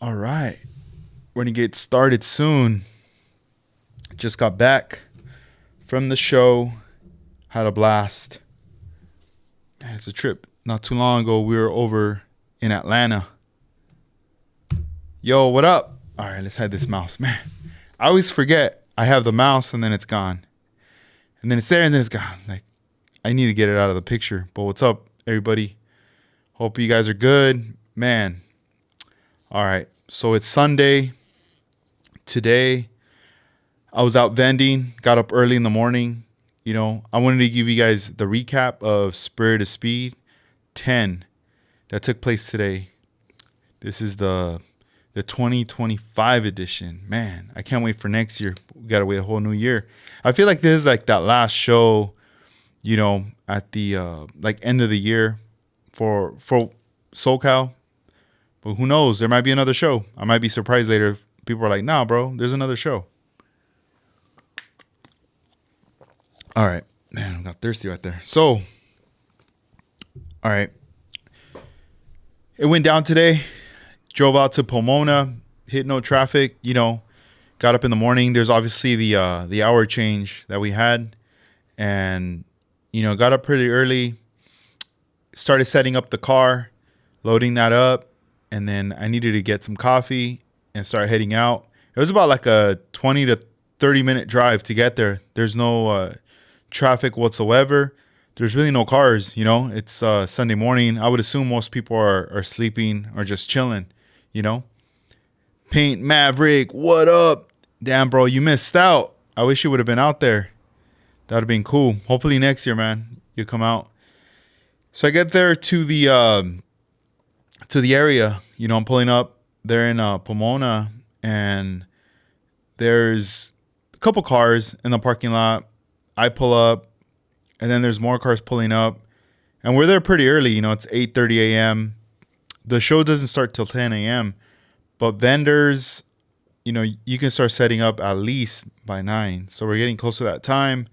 All right. We're going to get started soon. Just got back from the show. Had a blast. Man, it's a trip. Not too long ago, we were over in Atlanta. Yo, what up? All right, let's hide this mouse. Man, I always forget I have the mouse and then it's gone. And then it's there and then it's gone. Like, I need to get it out of the picture. But what's up, everybody? Hope you guys are good. Man. All right. So it's Sunday. Today, I was out vending, got up early in the morning. You know, I wanted to give you guys the recap of Spirit of Speed 10 that took place today. This is the 2025 edition. Man, I can't wait for next year. We got to wait a whole new year. I feel like this is like that last show, you know, at the like end of the year for SoCal. But who knows? There might be another show. I might be surprised later if people are like, nah, bro, there's another show. All right. Man, I got thirsty right there. So, all right. It went down today. Drove out to Pomona. Hit no traffic. You know, got up in the morning. There's obviously the hour change that we had. And, you know, got up pretty early. Started setting up the car. Loading that up. And then I needed to get some coffee and start heading out. It was about like a 20 to 30 minute drive to get there. There's no traffic whatsoever. There's really no cars, you know. It's Sunday morning. I would assume most people are sleeping or just chilling, you know. Paint Maverick, what up? Damn, bro, you missed out. I wish you would have been out there. That would have been cool. Hopefully next year, man, you come out. So I get there to the area. You know, I'm pulling up there in Pomona, and there's a couple cars in the parking lot. I pull up, and then there's more cars pulling up, and we're there pretty early. You know, it's 8:30 a.m. The show doesn't start till 10 a.m., but vendors, you know, you can start setting up at least by 9. So we're getting close to that time,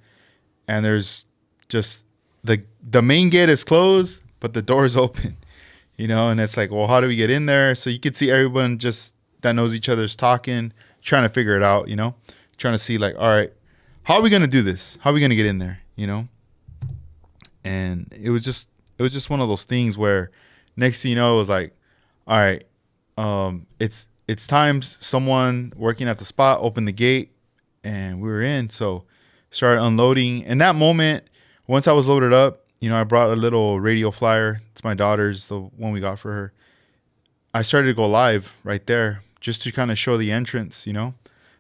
and there's just the main gate is closed, but the door is open. You know, and it's like, well, how do we get in there? So you could see everyone just that knows each other's talking, trying to figure it out, you know, trying to see like, all right, how are we going to do this? How are we going to get in there? You know? And it was just one of those things where next thing you know, it was like, all right, it's time. Someone working at the spot opened the gate and we were in. So started unloading. And that moment, once I was loaded up, you know, I brought a little radio flyer. It's my daughter's, the one we got for her. I started to go live right there just to kind of show the entrance, you know,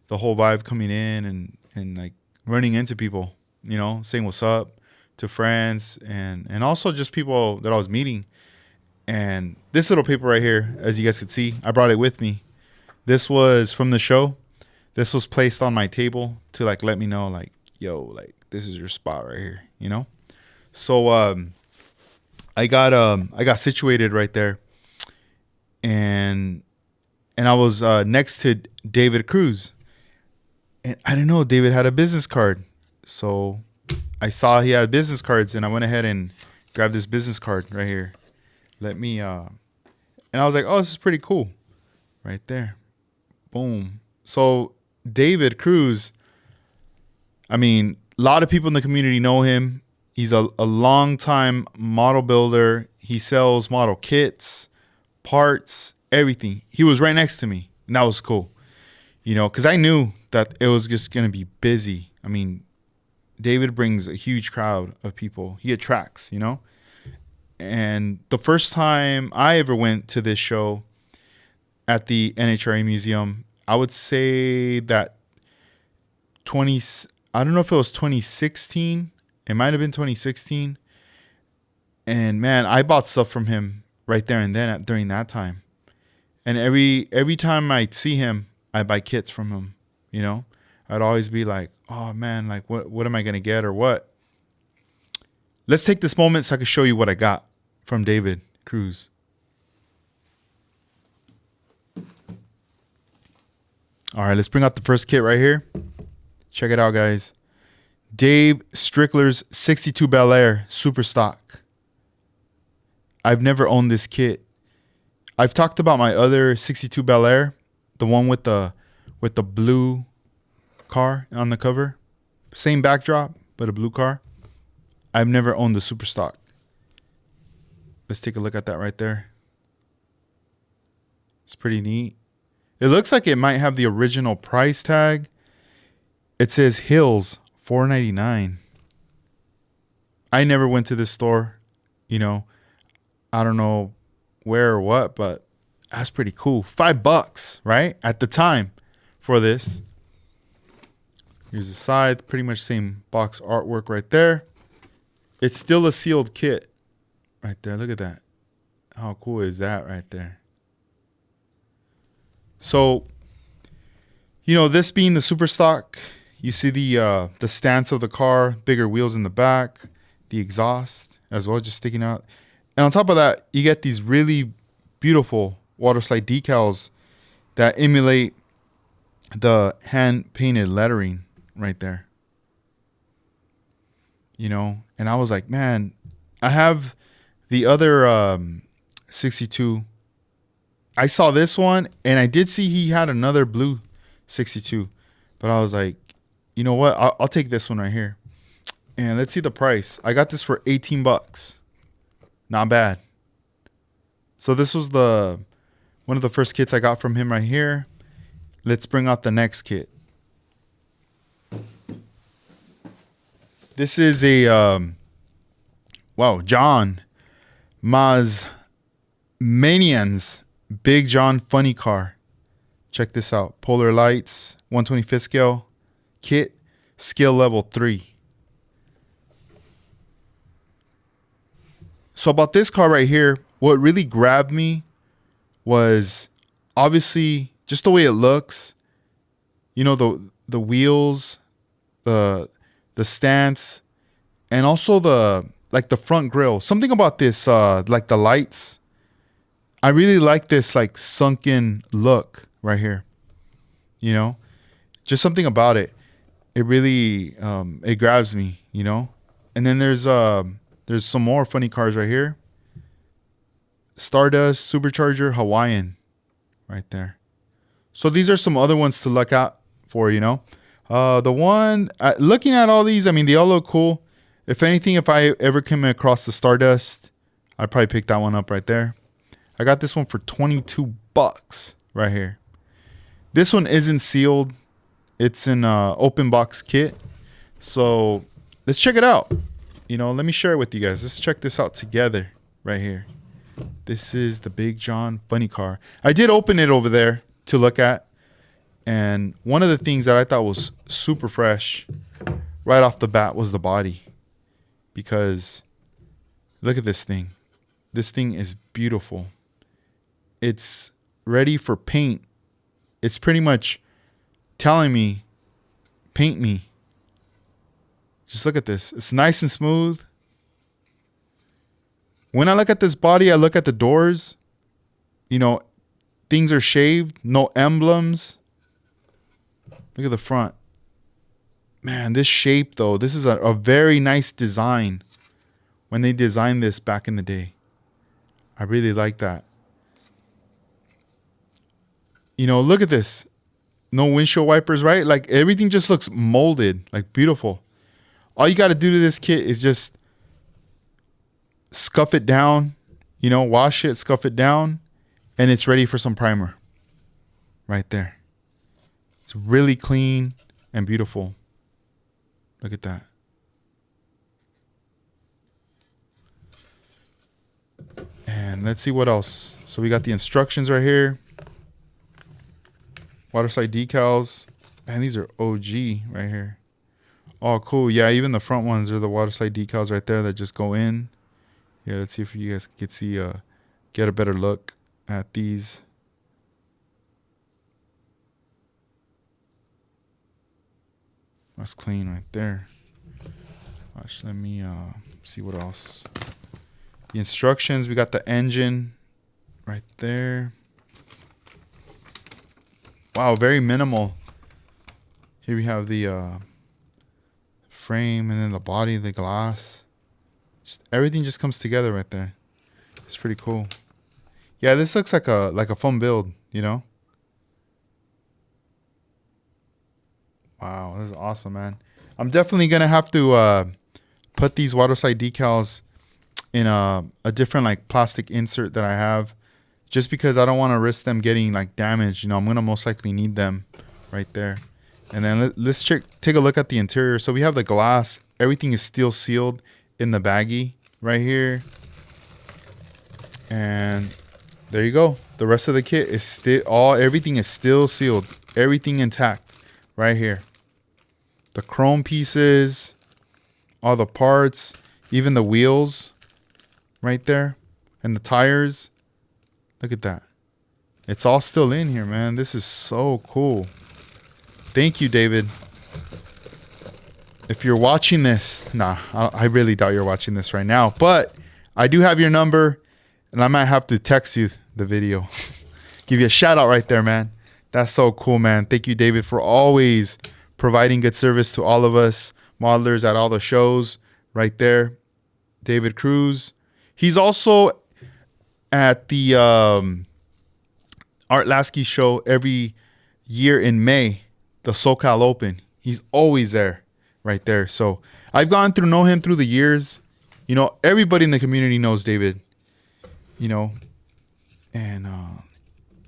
the whole vibe coming in and like running into people, you know, saying what's up to friends and also just people that I was meeting. And this little paper right here, as you guys could see, I brought it with me. This was from the show. This was placed on my table to like let me know like, yo, like this is your spot right here, you know? So I got situated right there, and I was next to David Cruz, and I didn't know David had a business card. So I saw he had business cards, and I went ahead and grabbed this business card right here. And I was like, oh, this is pretty cool, right there, boom. So David Cruz, I mean, a lot of people in the community know him. He's a long-time model builder. He sells model kits, parts, everything. He was right next to me, and that was cool. You know, because I knew that it was just going to be busy. I mean, David brings a huge crowd of people. He attracts, you know. And the first time I ever went to this show at the NHRA Museum, I would say that I don't know if it was 2016. It might have been 2016. And man, I bought stuff from him right there and then during that time. And every time I'd see him, I'd buy kits from him, you know? I'd always be like, oh man, like what am I going to get or what? Let's take this moment so I can show you what I got from David Cruz. All right, let's bring out the first kit right here. Check it out, guys. Dave Strickler's 62 Bel Air Super Stock. I've never owned this kit. I've talked about my other 62 Bel Air, the one with the blue car on the cover. Same backdrop, but a blue car. I've never owned the super stock. Let's take a look at that right there. It's pretty neat. It looks like it might have the original price tag. It says Hills $4.99. I never went to this store. You know, I don't know where or what, but that's pretty cool. $5, right? At the time for this. Here's the side. Pretty much same box artwork right there. It's still a sealed kit right there. Look at that. How cool is that right there? So, you know, this being the super stock, you see the stance of the car, bigger wheels in the back, the exhaust as well, just sticking out. And on top of that, you get these really beautiful water slide decals that emulate the hand painted lettering right there. You know, and I was like, man, I have the other 62. I saw this one, and I did see he had another blue 62, but I was like, you know what? I'll take this one right here. And let's see the price. I got this for $18. Not bad. So this was one of the first kits I got from him right here. Let's bring out the next kit. This is a John Mazmanian's Big John funny car. Check this out. Polar lights, 125th scale kit, skill level 3. So about this car right here, what really grabbed me was obviously just the way it looks. You know, the wheels, the stance, and also the front grille. Something about this, like the lights. I really like this like sunken look right here. You know, just something about it. It really it grabs me. You know, and then there's some more funny cars right here. Stardust Supercharger Hawaiian, right there. So these are some other ones to look out for. You know. The one, looking at all these, I mean, they all look cool. If anything, if I ever come across the Stardust, I'd probably pick that one up right there. I got this one for $22 right here. This one isn't sealed. It's an open box kit. So let's check it out. You know, let me share it with you guys. Let's check this out together right here. This is the Big John funny car. I did open it over there to look at. And one of the things that I thought was super fresh right off the bat was the body. Because look at this thing. This thing is beautiful. It's ready for paint. It's pretty much telling me, paint me. Just look at this. It's nice and smooth. When I look at this body, I look at the doors. You know, things are shaved. No emblems. Look at the front. Man, this shape, though, this is a very nice design when they designed this back in the day. I really like that. You know, look at this. No windshield wipers, right? Like, everything just looks molded, like beautiful. All you got to do to this kit is just scuff it down, you know, wash it, scuff it down, and it's ready for some primer. Right there. It's really clean and beautiful. Look at that. And let's see what else. So we got the instructions right here. Water slide decals. Man, these are OG right here. Oh, cool. Yeah, even the front ones are the water slide decals right there that just go in. Yeah, let's see if you guys can see, get a better look at these. That's clean right there. Gosh, let me see what else. The instructions, we got the engine right there. Wow, very minimal. Here we have the frame and then the body, the glass. Everything just comes together right there. It's pretty cool. Yeah, this looks like a fun build, you know? Wow, this is awesome, man. I'm definitely gonna have to put these water slide decals in a different like plastic insert that I have, just because I don't want to risk them getting like damaged. You know, I'm gonna most likely need them right there. And then let's take a look at the interior. So we have the glass. Everything is still sealed in the baggie right here. And there you go. The rest of the kit is still everything is still sealed. Everything intact right here. The chrome pieces, all the parts, even the wheels right there, and the tires. Look at that. It's all still in here, man. This is so cool. Thank you, David. If you're watching this, I really doubt you're watching this right now, but I do have your number, and I might have to text you the video. Give you a shout out right there, man. That's so cool, man. Thank you, David, for always providing good service to all of us modelers at all the shows right there. David Cruz. He's also at the Art Lasky show every year in May, the SoCal Open. He's always there, right there. So I've gone through, know him through the years. You know, everybody in the community knows David, you know. And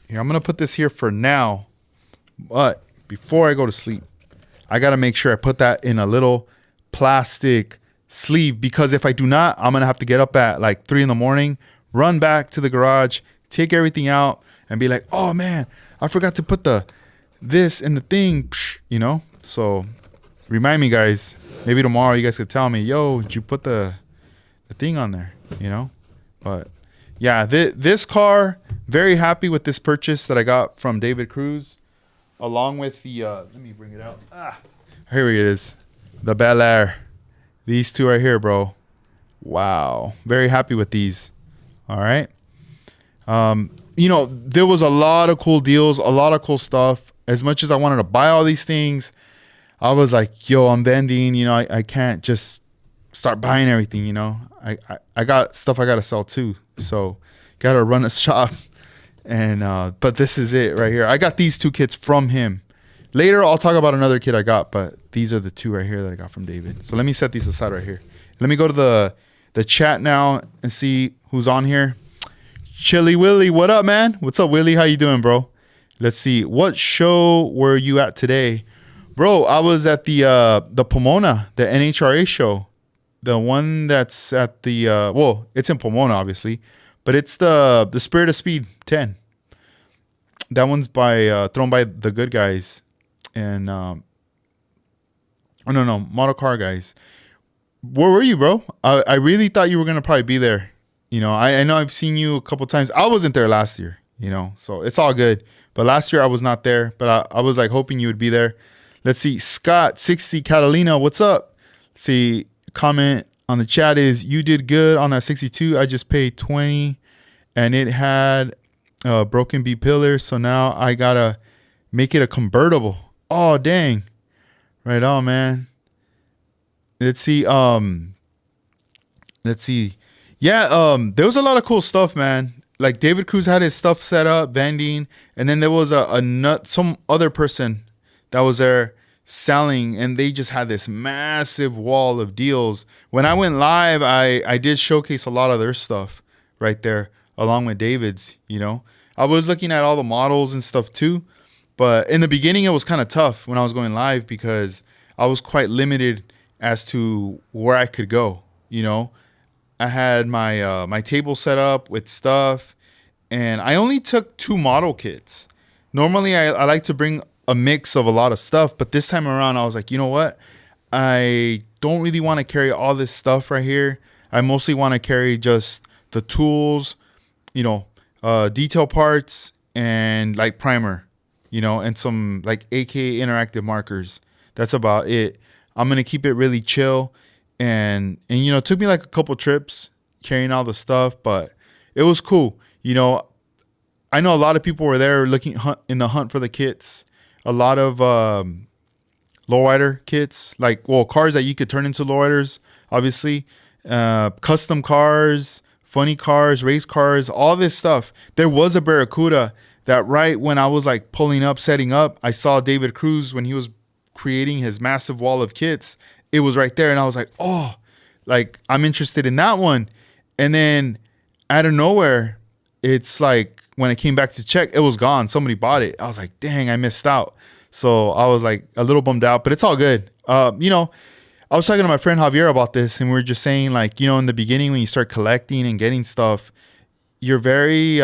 here, I'm going to put this here for now. But before I go to sleep, I got to make sure I put that in a little plastic sleeve, because if I do not, I'm going to have to get up at like 3 in the morning, run back to the garage, take everything out, and be like, oh man, I forgot to put this in the thing, you know? So remind me, guys. Maybe tomorrow you guys could tell me, yo, did you put the thing on there, you know? But yeah, this car, very happy with this purchase that I got from David Cruz, along with the, let me bring it out. Here it is, the Bel Air. These two right here, bro. Wow. Very happy with these. All right. You know, there was a lot of cool deals, a lot of cool stuff. As much as I wanted to buy all these things, I was like, yo, I'm vending. You know, I can't just start buying everything, you know. I got stuff I got to sell too. So got to run a shop. And but this is it right here. I got these two kits from him. Later, I'll talk about another kit I got, but these are the two right here that I got from David. So let me set these aside right here. Let me go to the chat now and see who's on here. Chili Willie, what up, man? What's up, Willie? How you doing, bro? Let's see. What show were you at today? Bro, I was at the Pomona, the NHRA show. The one that's at the, well, it's in Pomona, obviously. But it's the Spirit of Speed 10. That one's thrown by the good guys. And, oh, no, Model Car guys. Where were you, bro? I really thought you were going to probably be there. You know, I know I've seen you a couple times. I wasn't there last year, you know, so it's all good. But last year I was not there, but I was like hoping you would be there. Let's see. Scott 60 Catalina, what's up? Let's see, comment on the chat is, you did good on that 62. I just paid 20 and it had broken B pillar. So now I got to make it a convertible. Oh, dang. Right on, man. Let's see. Yeah, there was a lot of cool stuff, man. Like David Cruz had his stuff set up, vending, and then there was some other person that was there selling, and they just had this massive wall of deals. When I went live, I did showcase a lot of their stuff right there, along with David's, you know. I was looking at all the models and stuff too, but in the beginning it was kind of tough when I was going live because I was quite limited as to where I could go, you know. I had my my table set up with stuff, and I only took 2 model kits. Normally, I like to bring a mix of a lot of stuff, but this time around, I was like, you know what? I don't really want to carry all this stuff right here. I mostly want to carry just the tools, you know, detail parts, and like primer, you know, and some like AK interactive markers. That's about it. I'm going to keep it really chill. And you know, it took me like a couple trips carrying all the stuff, but it was cool. You know, I know a lot of people were there looking in the hunt for the kits. A lot of lowrider kits, like, well, cars that you could turn into lowriders, obviously. Custom cars, funny cars, race cars, all this stuff. There was a Barracuda that right when I was like pulling up, setting up, I saw David Cruz when he was creating his massive wall of kits. It was right there. And I was like, oh, like I'm interested in that one. And then out of nowhere, it's like when I came back to check, it was gone. Somebody bought it. I was like, dang, I missed out. So I was like a little bummed out, but it's all good. You know, I was talking to my friend Javier about this, and we were just saying, like, you know, in the beginning when you start collecting and getting stuff, you're very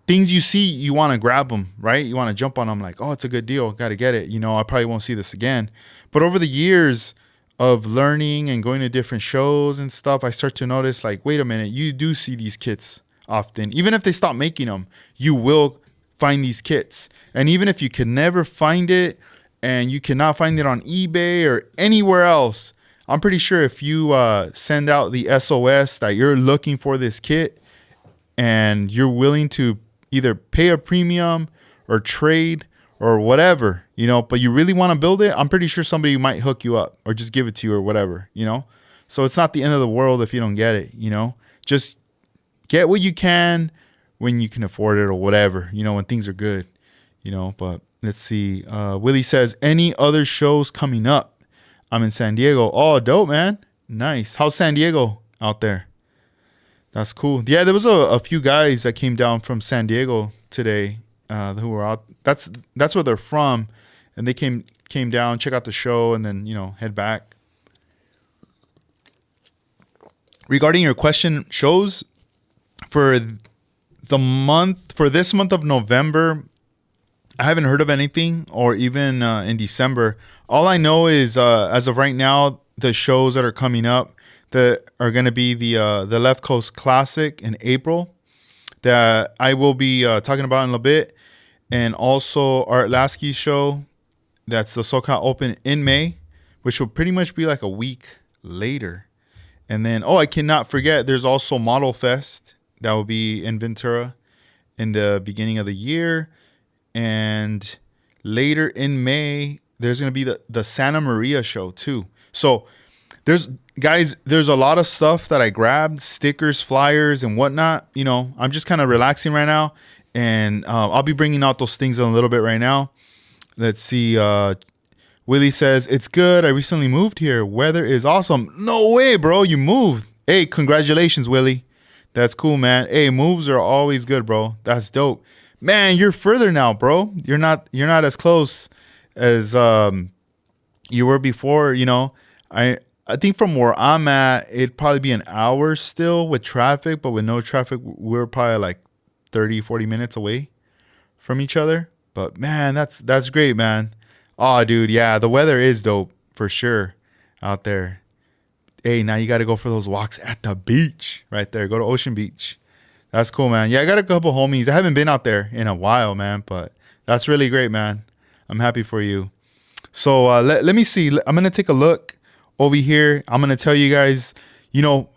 things you see, you want to grab them, right? You want to jump on them, like, oh, it's a good deal, got to get it. You know, I probably won't see this again. But over the years of learning and going to different shows and stuff, I start to notice, like, wait a minute, you do see these kits often. Even if they stop making them, you will find these kits. And even if you can never find it, and you cannot find it on eBay or anywhere else, I'm pretty sure if you send out the SOS that you're looking for this kit and you're willing to either pay a premium or trade or whatever, you know, but you really want to build it, I'm pretty sure somebody might hook you up or just give it to you or whatever, you know. So it's not the end of the world if you don't get it, you know. Just get what you can when you can afford it or whatever, you know, when things are good, you know. But let's see. Willie says, any other shows coming up? I'm in San Diego. Oh, dope, man. Nice. How's San Diego out there? That's cool. Yeah, there was a few guys that came down from San Diego today who were out. That's where they're from. And they came down, check out the show, and then, you know, head back. Regarding your question, shows for this month of November, I haven't heard of anything, or even in December. All I know is as of right now, the shows that are coming up that are going to be the Left Coast Classic in April that I will be talking about in a little bit, and also Art Lasky's show. That's the SoCal Open in May, which will pretty much be like a week later. And then, I cannot forget, there's also Model Fest that will be in Ventura in the beginning of the year. And later in May, there's going to be the Santa Maria show too. So there's a lot of stuff that I grabbed, stickers, flyers, and whatnot. You know, I'm just kind of relaxing right now. And I'll be bringing out those things in a little bit right now. Let's see. Willie says, it's good. I recently moved here. Weather is awesome. No way, bro. You moved. Hey, congratulations, Willie. That's cool, man. Hey, moves are always good, bro. That's dope. Man, you're further now, bro. You're not as close as you were before. You know, I think from where I'm at, it'd probably be an hour still with traffic, but with no traffic, we're probably like 30, 40 minutes away from each other. But man, that's great, man. Oh, dude, yeah, the weather is dope for sure out there. Hey, now you got to go for those walks at the beach right there. Go to Ocean Beach. That's cool, man. Yeah, I got a couple homies. I haven't been out there in a while, man, but that's really great, man. I'm happy for you. So let me see. I'm going to take a look over here. I'm going to tell you guys, you know,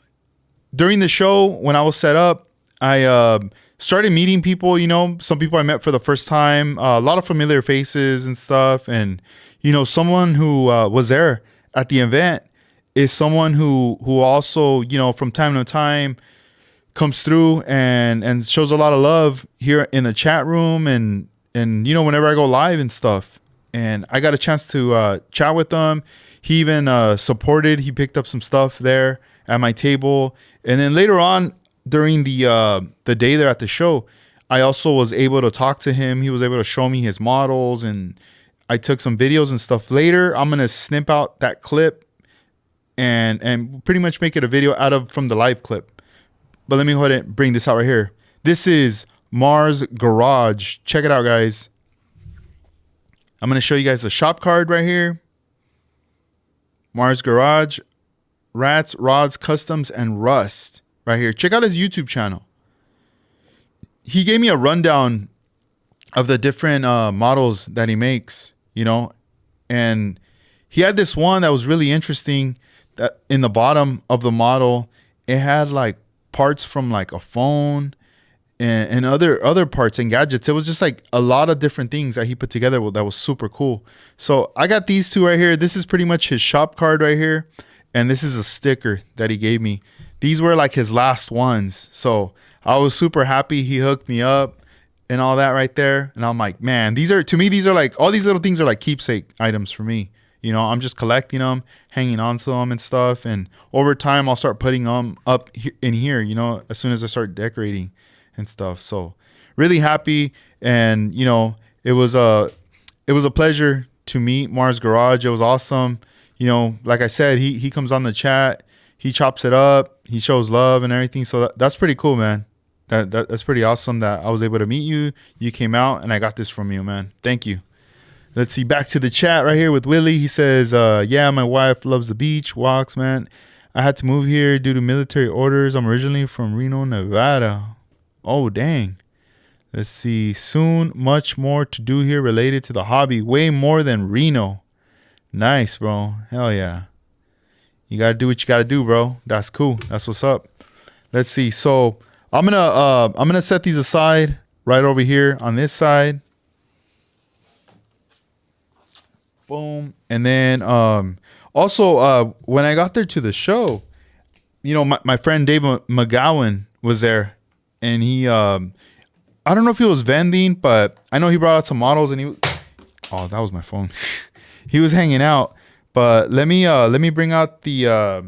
during the show when I was set up, I started meeting people, you know, some people I met for the first time, a lot of familiar faces and stuff. And, you know, someone who was there at the event is someone who also, you know, from time to time comes through and shows a lot of love here in the chat room and you know, whenever I go live and stuff. And I got a chance to chat with them. He even supported. He picked up some stuff there at my table. And then later on during the day there at the show, I also was able to talk to him. He was able to show me his models, and I took some videos and stuff. Later, I'm gonna snip out that clip and pretty much make it a video from the live clip. But let me go ahead and bring this out right here. This is Mars Garage. Check it out, guys. I'm going to show you guys the shop card right here. Mars Garage, Rats, Rods, Customs, and Rust right here. Check out his YouTube channel. He gave me a rundown of the different models that he makes, you know, and he had this one that was really interesting. That in the bottom of the model, it had like parts from like a phone and other parts and gadgets. It was just like a lot of different things that he put together that was super cool. So I got these two right here. This is pretty much his shop card right here, and this is a sticker that he gave me. these were like his last ones. So I was super happy he hooked me up and all that right there. And I'm like, man, these are, to me, these are like, all these little things are like keepsake items for me. You know, I'm just collecting them, hanging on to them and stuff. And over time, I'll start putting them up in here, you know, as soon as I start decorating and stuff. So really happy. And, you know, it was a pleasure to meet Mars Garage. It was awesome. You know, like I said, he comes on the chat, he chops it up, he shows love and everything. So that's pretty cool, man. That's pretty awesome that I was able to meet you. You came out and I got this from you, man. Thank you. Let's see, back to the chat right here with Willie. He says, yeah, my wife loves the beach, walks, man. I had to move here due to military orders. I'm originally from Reno, Nevada. Oh, dang. Let's see. Soon, much more to do here related to the hobby. Way more than Reno. Nice, bro. Hell yeah. You got to do what you got to do, bro. That's cool. That's what's up. Let's see. So I'm gonna set these aside right over here on this side. Boom. And then also when I got there to the show, you know, my friend Dave McGowan was there, and he I don't know if he was vending, but I know he brought out some models, and oh, that was my phone. He was hanging out. But let me bring out the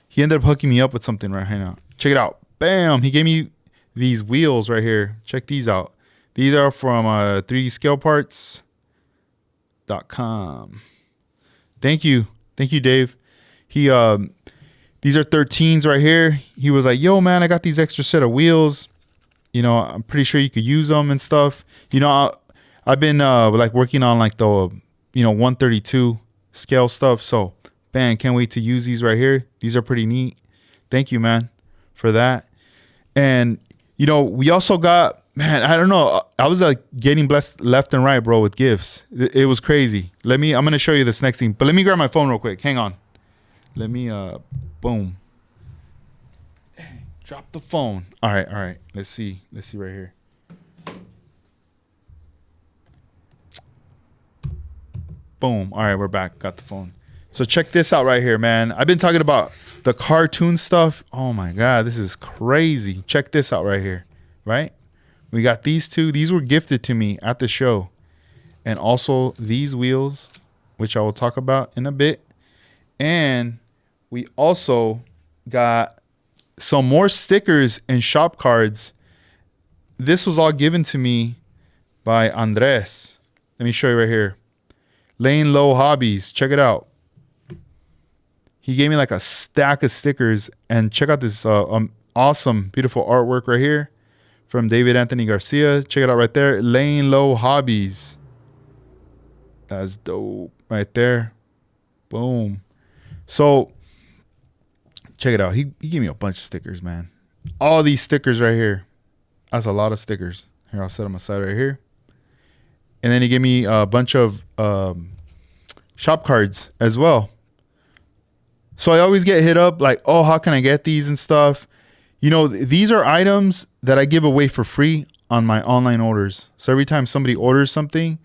he ended up hooking me up with something right now. Check it out. Bam, he gave me these wheels right here. Check these out. These are from 3D Scale Parts. .com. Thank you, Dave. He these are 13s right here. He was like, yo man, I got these extra set of wheels, you know, I'm pretty sure you could use them and stuff. You know, I've been like working on like the, you know, 132 scale stuff. So man, can't wait to use these right here. These are pretty neat. Thank you, man, for that. And you know, we also got, man, I don't know, I was like getting blessed left and right, bro, with gifts. It was crazy. I'm gonna show you this next thing, but let me grab my phone real quick. Hang on. Let me boom. Drop the phone. All right. Let's see right here. Boom. All right, we're back. Got the phone. So check this out right here, man. I've been talking about the cartoon stuff. Oh my God, this is crazy. Check this out right here, right? We got these two. These were gifted to me at the show. And also these wheels, which I will talk about in a bit. And we also got some more stickers and shop cards. This was all given to me by Andres. Let me show you right here. Laying Low Hobbies. Check it out. He gave me like a stack of stickers. And check out this awesome, beautiful artwork right here from David Anthony Garcia. Check it out right there. Laying Low Hobbies. That's dope right there. Boom. So check it out. He gave me a bunch of stickers, man. All these stickers right here. That's a lot of stickers. Here, I'll set them aside right here. And then he gave me a bunch of shop cards as well. So I always get hit up like, oh, how can I get these and stuff? You know, these are items that I give away for free on my online orders. So every time somebody orders something,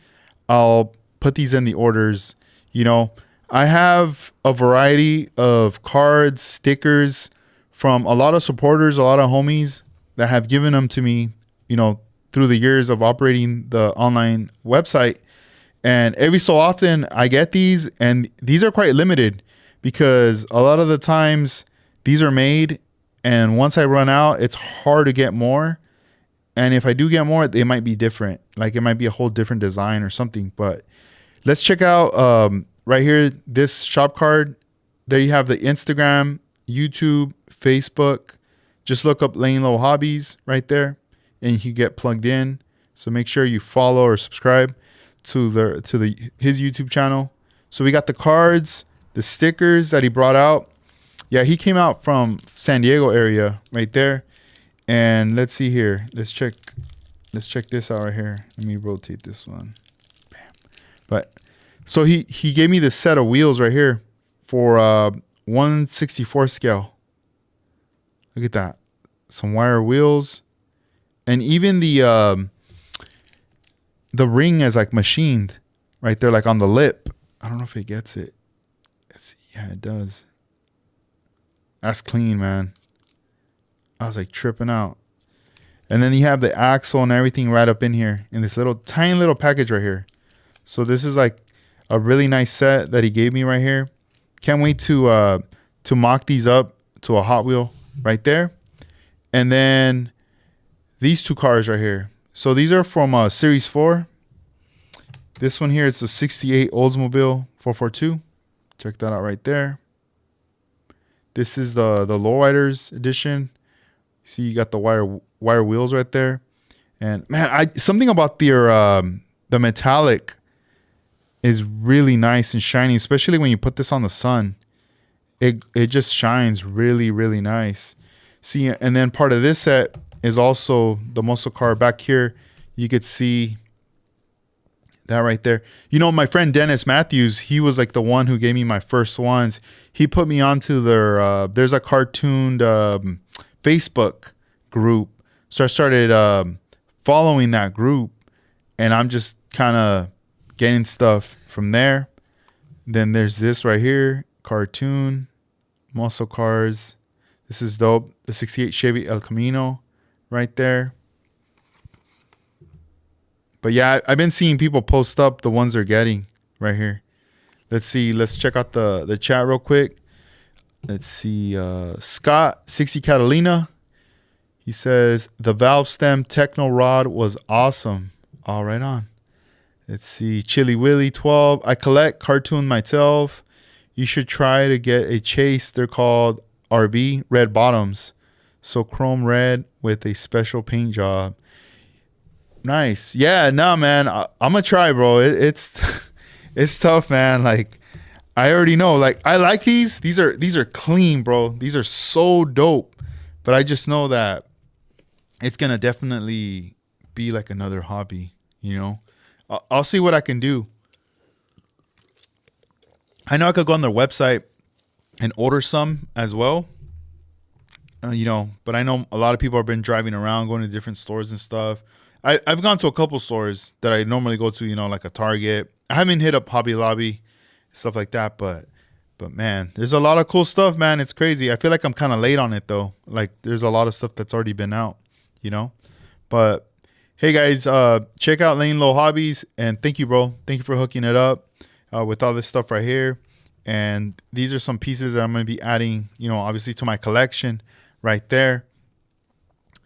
I'll put these in the orders. You know, I have a variety of cards, stickers from a lot of supporters, a lot of homies that have given them to me, you know, through the years of operating the online website. And every so often I get these, and these are quite limited because a lot of the times these are made, and once I run out, it's hard to get more. And if I do get more, they might be different. Like it might be a whole different design or something. But let's check out right here, this shop card. There you have the Instagram, YouTube, Facebook. Just look up Laying Low Hobbies right there, and you get plugged in. So make sure you follow or subscribe to his YouTube channel. So we got the cards, the stickers that he brought out. Yeah, he came out from San Diego area right there. And let's see here. Let's check this out right here. Let me rotate this one. Bam. But so he gave me this set of wheels right here for 1/64 scale. Look at that. Some wire wheels. And even the ring is like machined right there, like on the lip. I don't know if it gets it. Let's see. Yeah, it does. That's clean, man. I was like tripping out. And then you have the axle and everything right up in here in this little tiny little package right here. So this is like a really nice set that he gave me right here. Can't wait to mock these up to a Hot Wheel right there. And then these two cars right here. So these are from Series 4. This one here is the 68 Oldsmobile 442. Check that out right there. This is the Lowriders edition. See, you got the wire wheels right there. And man, something about the metallic is really nice and shiny, especially when you put this on the sun. It just shines really, really nice. See, and then part of this set is also the muscle car back here. You could see that right there. You know, my friend Dennis Matthews, he was like the one who gave me my first ones. He put me onto there's a cartooned Facebook group. So I started following that group, and I'm just kind of getting stuff from there. Then there's this right here, cartoon, muscle cars. This is dope. The 68 Chevy El Camino right there. But yeah, I've been seeing people post up the ones they're getting right here. Let's see. Let's check out the chat real quick. Let's see. Scott 60 Catalina. He says the valve stem techno rod was awesome. All right on. Let's see. Chili Willy 12. I collect cartoon myself. You should try to get a chase. They're called RB red bottoms. So chrome red with a special paint job. Nice. Yeah, no, man. I'm gonna try, bro. It's it's tough, man. Like, I already know. Like, I like these. These are clean, bro. These are so dope. But I just know that it's gonna definitely be like another hobby. You know, I'll see what I can do. I know I could go on their website and order some as well. You know, but I know a lot of people have been driving around, going to different stores and stuff. I've gone to a couple stores that I normally go to, you know, like a Target. I haven't hit up Hobby Lobby, stuff like that, but man, there's a lot of cool stuff, man. It's crazy. I feel like I'm kind of late on it though. Like there's a lot of stuff that's already been out, you know. But hey guys, check out Lane Low Hobbies, and thank you, bro. Thank you for hooking it up with all this stuff right here. And these are some pieces that I'm going to be adding, you know, obviously to my collection right there.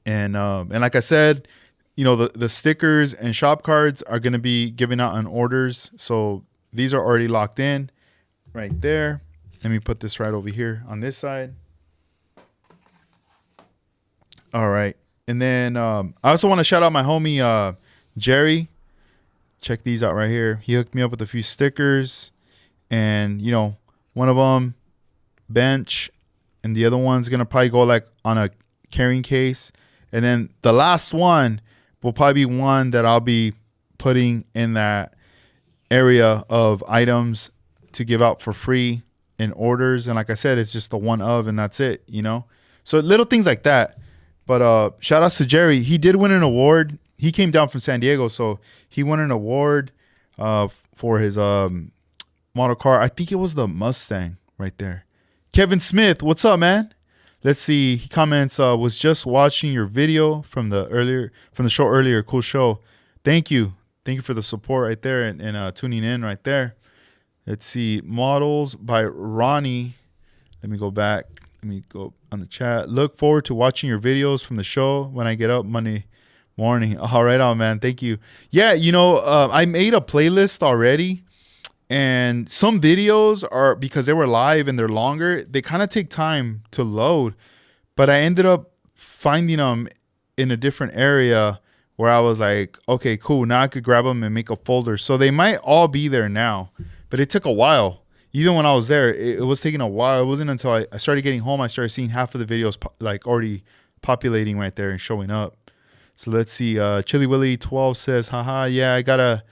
And like I said, you know, the stickers and shop cards are going to be given out on orders. So these are already locked in right there. Let me put this right over here on this side. All right. And then I also want to shout out my homie, Jerry. Check these out right here. He hooked me up with a few stickers. And, you know, one of them, bench. And the other one's going to probably go like on a carrying case. And then the last one will probably be one that I'll be putting in that area of items to give out for free in orders. And like I said, it's just the one of, and that's it, you know? So little things like that. But shout out to Jerry. He did win an award. He came down from San Diego, so he won an award for his model car. I think it was the Mustang right there. Kevin Smith, what's up, man? Let's see. He comments, was just watching your video from the show earlier. Cool show. Thank you. Thank you for the support right there and tuning in right there. Let's see. Models by Ronnie. Let me go back. Let me go on the chat. Look forward to watching your videos from the show when I get up Monday morning. All right, on, man. Thank you. Yeah, you know, I made a playlist already. And some videos are, because they were live and they're longer, they kind of take time to load. But I ended up finding them in a different area where I was like, okay, cool. Now I could grab them and make a folder. So they might all be there now. But it took a while. Even when I was there, it was taking a while. It wasn't until I started getting home, I started seeing half of the videos like already populating right there and showing up. So let's see. Chili Willy 12 says, haha, yeah, I got to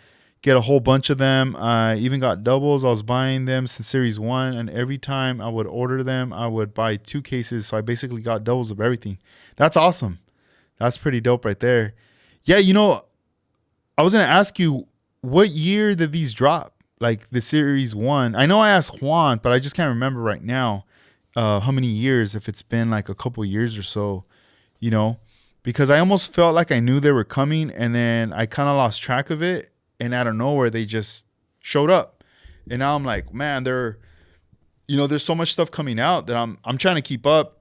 get a whole bunch of them. I even got doubles. I was buying them since Series 1, and every time I would order them, I would buy 2 cases. So I basically got doubles of everything. That's awesome. That's pretty dope right there. Yeah, you know, I was going to ask you, what year did these drop? Like the Series 1. I know I asked Juan, but I just can't remember right now how many years, if it's been like a couple years or so. you know, because I almost felt like I knew they were coming, and then I kind of lost track of it, and out of nowhere they just showed up, and now I'm like, man, there's so much stuff coming out that I'm trying to keep up,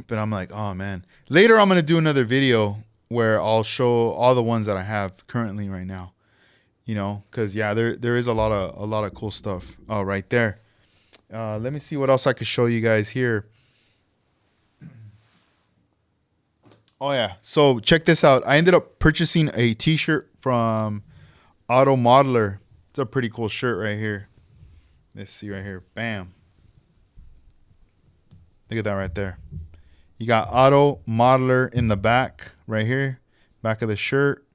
but I'm like, oh man. Later I'm gonna do another video where I'll show all the ones that I have currently right now, because yeah, there is a lot of cool stuff right there. Let me see what else I could show you guys here. Oh yeah, so check this out. I ended up purchasing a t-shirt from Auto Modeler. It's a pretty cool shirt right here. Let's see right here. Bam. Look at that right there. You got Auto Modeler in the back right here, back of the shirt.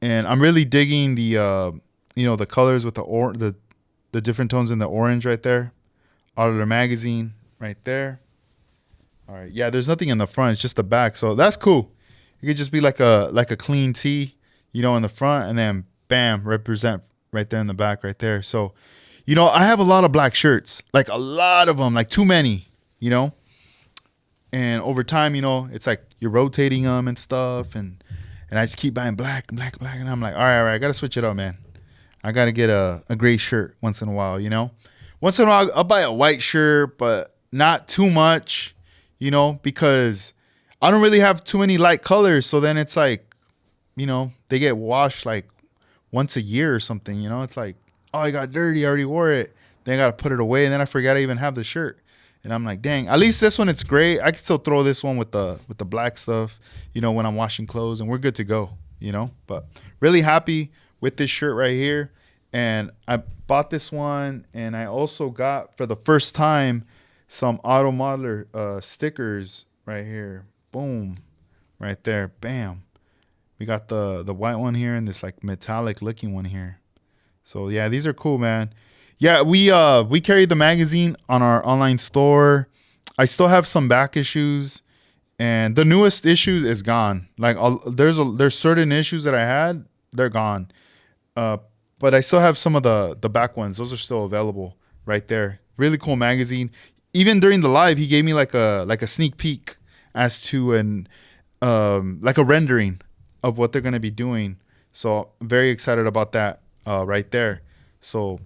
And I'm really digging the the colors with the different tones in the orange right there. Auditor magazine right there. All right, yeah, there's nothing in the front. It's just the back, so that's cool. It could just be like a clean tee, in the front, and then bam, represent right there in the back right there. So, I have a lot of black shirts, like a lot of them, like too many, And over time, it's like you're rotating them and stuff, and I just keep buying black, and I'm like, all right, I gotta switch it up, man. I gotta get a gray shirt once in a while, Once in a while, I'll buy a white shirt, but not too much. Because I don't really have too many light colors. So then it's like, they get washed like once a year or something. It's like, oh, I got dirty. I already wore it. Then I got to put it away. And then I forgot I even have the shirt. And I'm like, dang, at least this one, it's great. I can still throw this one with the black stuff, when I'm washing clothes, and we're good to go, But really happy with this shirt right here. And I bought this one. And I also got, for the first time, some Auto Modeler stickers right here. Boom. Right there. Bam. We got the white one here and this like metallic looking one here. So yeah, these are cool, man. Yeah, we carry the magazine on our online store. I still have some back issues, and the newest issue is gone. Like there's certain issues that I had, they're gone. But I still have some of the back ones. Those are still available right there. Really cool magazine. Even during the live, he gave me like a sneak peek as to like a rendering of what they're gonna be doing. So I'm very excited about that right there. So,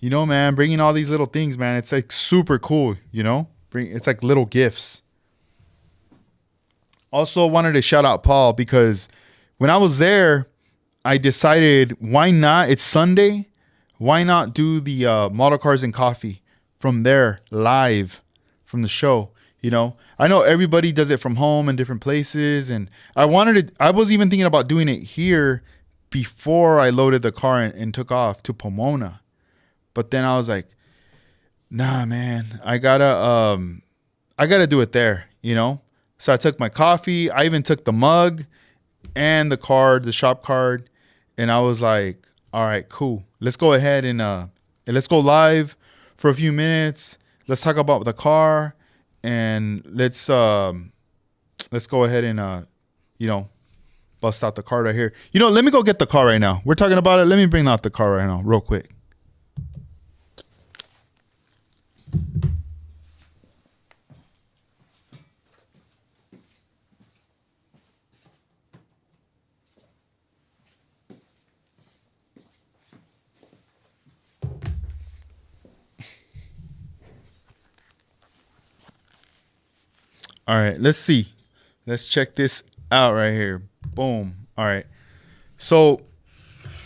man, bringing all these little things, man, it's like super cool. It's like little gifts. Also wanted to shout out Paul because when I was there, I decided why not? It's Sunday. Why not do the model cars and coffee from there live from the show? I know everybody does it from home in different places, and I was even thinking about doing it here before I loaded the car and took off to Pomona. But then I was like, nah, man, I gotta do it there, So I took my coffee. I even took the mug and the shop card, and I was like, all right, cool. Let's go ahead and let's go live for a few minutes. Let's talk about the car, and let's go ahead and bust out the car right here. Let me go get the car right now. We're talking about it. Let me bring out the car right now, real quick. All right, let's see. Let's check this out right here. Boom. All right. So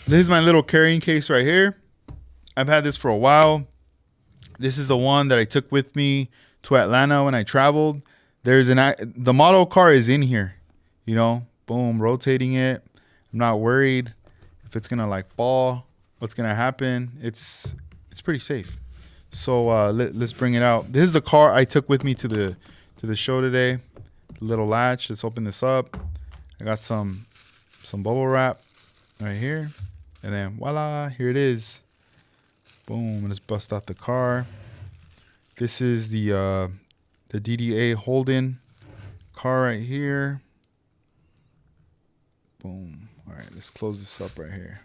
this is my little carrying case right here. I've had this for a while. This is the one that I took with me to Atlanta when I traveled. The model car is in here, boom, rotating it. I'm not worried if it's going to like fall, what's going to happen. It's pretty safe. So let's bring it out. This is the car I took with me to the show today. The little latch. Let's open this up. I got some bubble wrap right here, and then voila, here it is. Boom. Let's bust out the car. This is the DDA Holden car right here. Boom. All right, let's close this up right here,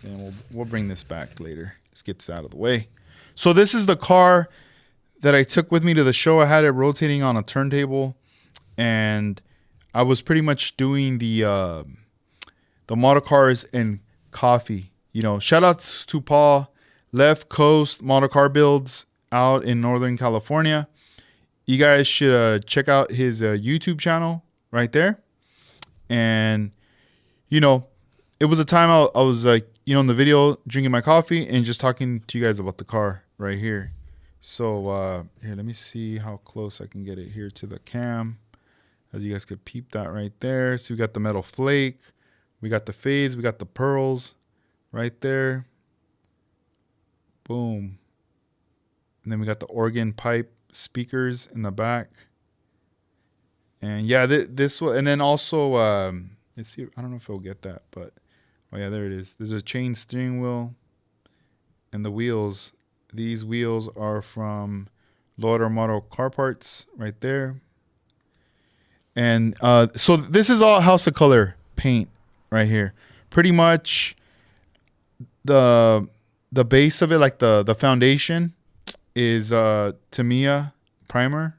and we'll bring this back later. Let's get this out of the way. So this is the car that I took with me to the show. I had it rotating on a turntable, and I was pretty much doing the model cars and coffee. You know, shout outs to Paul, Left Coast Model Car Builds out in Northern California. You guys should check out his YouTube channel right there. And, you know, it was a time I was like, you know, in the video drinking my coffee and just talking to you guys about the car right here. So here, let me see how close I can get it here to the cam. As you guys could peep that right there. So we got the metal flake. We got the fades. We got the pearls right there. Boom. And then we got the organ pipe speakers in the back. And yeah, this one. And then also, let's see. I don't know if we'll get that, but oh yeah, there it is. There's a chain steering wheel. And the wheels. These wheels are from Lord Model Car Parts right there. And so this is all House of Color paint right here. Pretty much the base of it, like the foundation, is Tamiya primer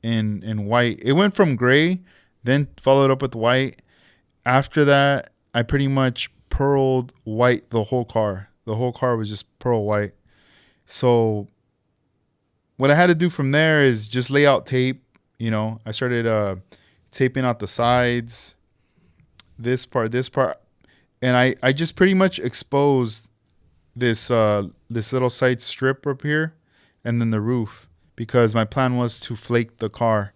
in white. It went from gray, then followed up with white. After that, I pretty much pearled white the whole car. The whole car was just pearl white. So what I had to do from there is just lay out tape. You know, I started taping out the sides, this part, and I just pretty much exposed this little side strip up here, and then the roof, because my plan was to flake the car.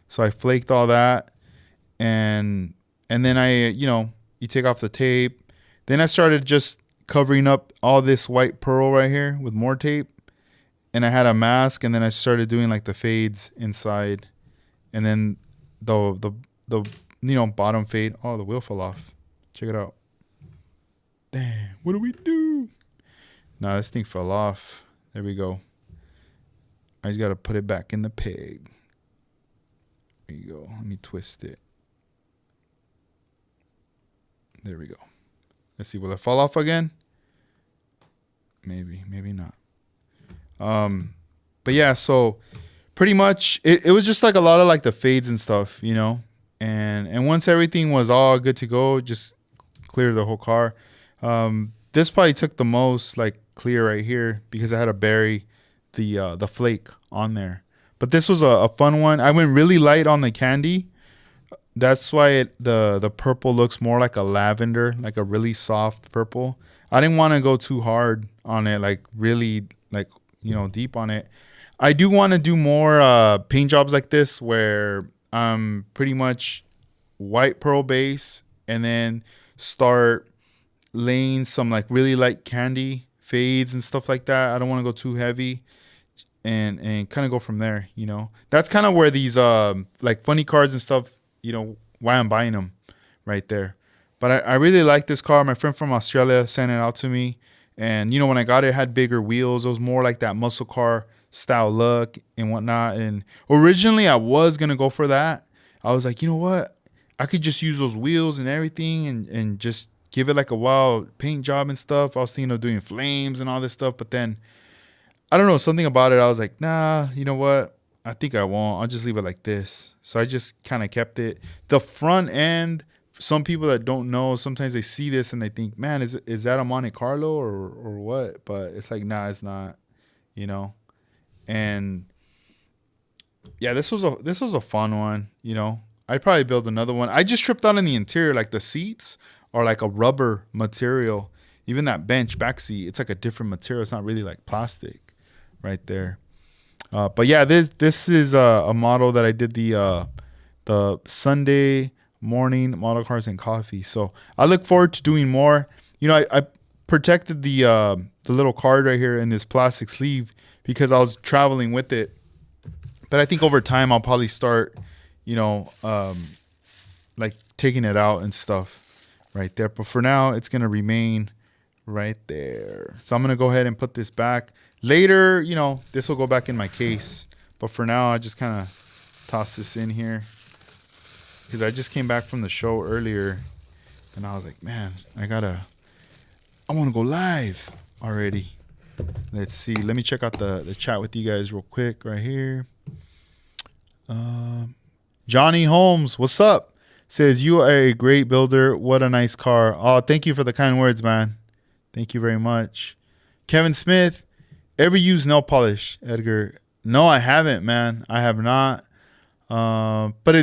So I flaked all that, and then you take off the tape. Then I started just covering up all this white pearl right here with more tape, and I had a mask, and then I started doing like the fades inside, and then the bottom fade. Oh, the wheel fell off. Check it out. Damn, what do we do? Nah, this thing fell off. There we go. I just gotta put it back in the peg. There you go. Let me twist it. There we go. Let's see, will it fall off again? Maybe not. But yeah, so pretty much it was just like a lot of like the fades and stuff, you know. And once everything was all good to go, just clear the whole car. This probably took the most like clear right here, because I had to bury the flake on there. But this was a fun one. I went really light on the candy. That's why the purple looks more like a lavender, like a really soft purple. I didn't want to go too hard on it, like really like, deep on it. I do want to do more paint jobs like this, where I'm pretty much white pearl base, and then start laying some like really light candy fades and stuff like that. I don't want to go too heavy, and kind of go from there. That's kind of where these like funny cars and stuff, why I'm buying them right there. But I really like this car. My friend from Australia sent it out to me, and when I got it, it had bigger wheels. It was more like that muscle car style look and whatnot. And originally I was gonna go for that. I was like, you know what, I could just use those wheels and everything, and just give it like a wild paint job and stuff. I was thinking of doing flames and all this stuff, but then I don't know, something about it, I was like, nah, you know what, I think I won't. I'll just leave it like this. So I just kind of kept it. The front end, some people that don't know, sometimes they see this and they think, man, is that a Monte Carlo or what? But it's like, nah, it's not, And yeah, this was a fun one. I'd probably build another one. I just tripped out in the interior, like the seats are like a rubber material. Even that bench back seat, it's like a different material. It's not really like plastic right there. But yeah, this is a model that I did the Sunday morning model cars and coffee. So I look forward to doing more. I protected the little card right here in this plastic sleeve because I was traveling with it. But I think over time I'll probably start, like taking it out and stuff right there. But for now, it's gonna remain right there. So I'm gonna go ahead and put this back. Later, this will go back in my case. But for now, I just kind of toss this in here because I just came back from the show earlier, and I was like, man, I want to go live already. Let's see. Let me check out the chat with you guys real quick right here. Johnny Holmes, what's up? Says, you are a great builder. What a nice car. Oh, thank you for the kind words, man. Thank you very much. Kevin Smith, ever use nail polish, Edgar? No, I haven't, man. I have not. But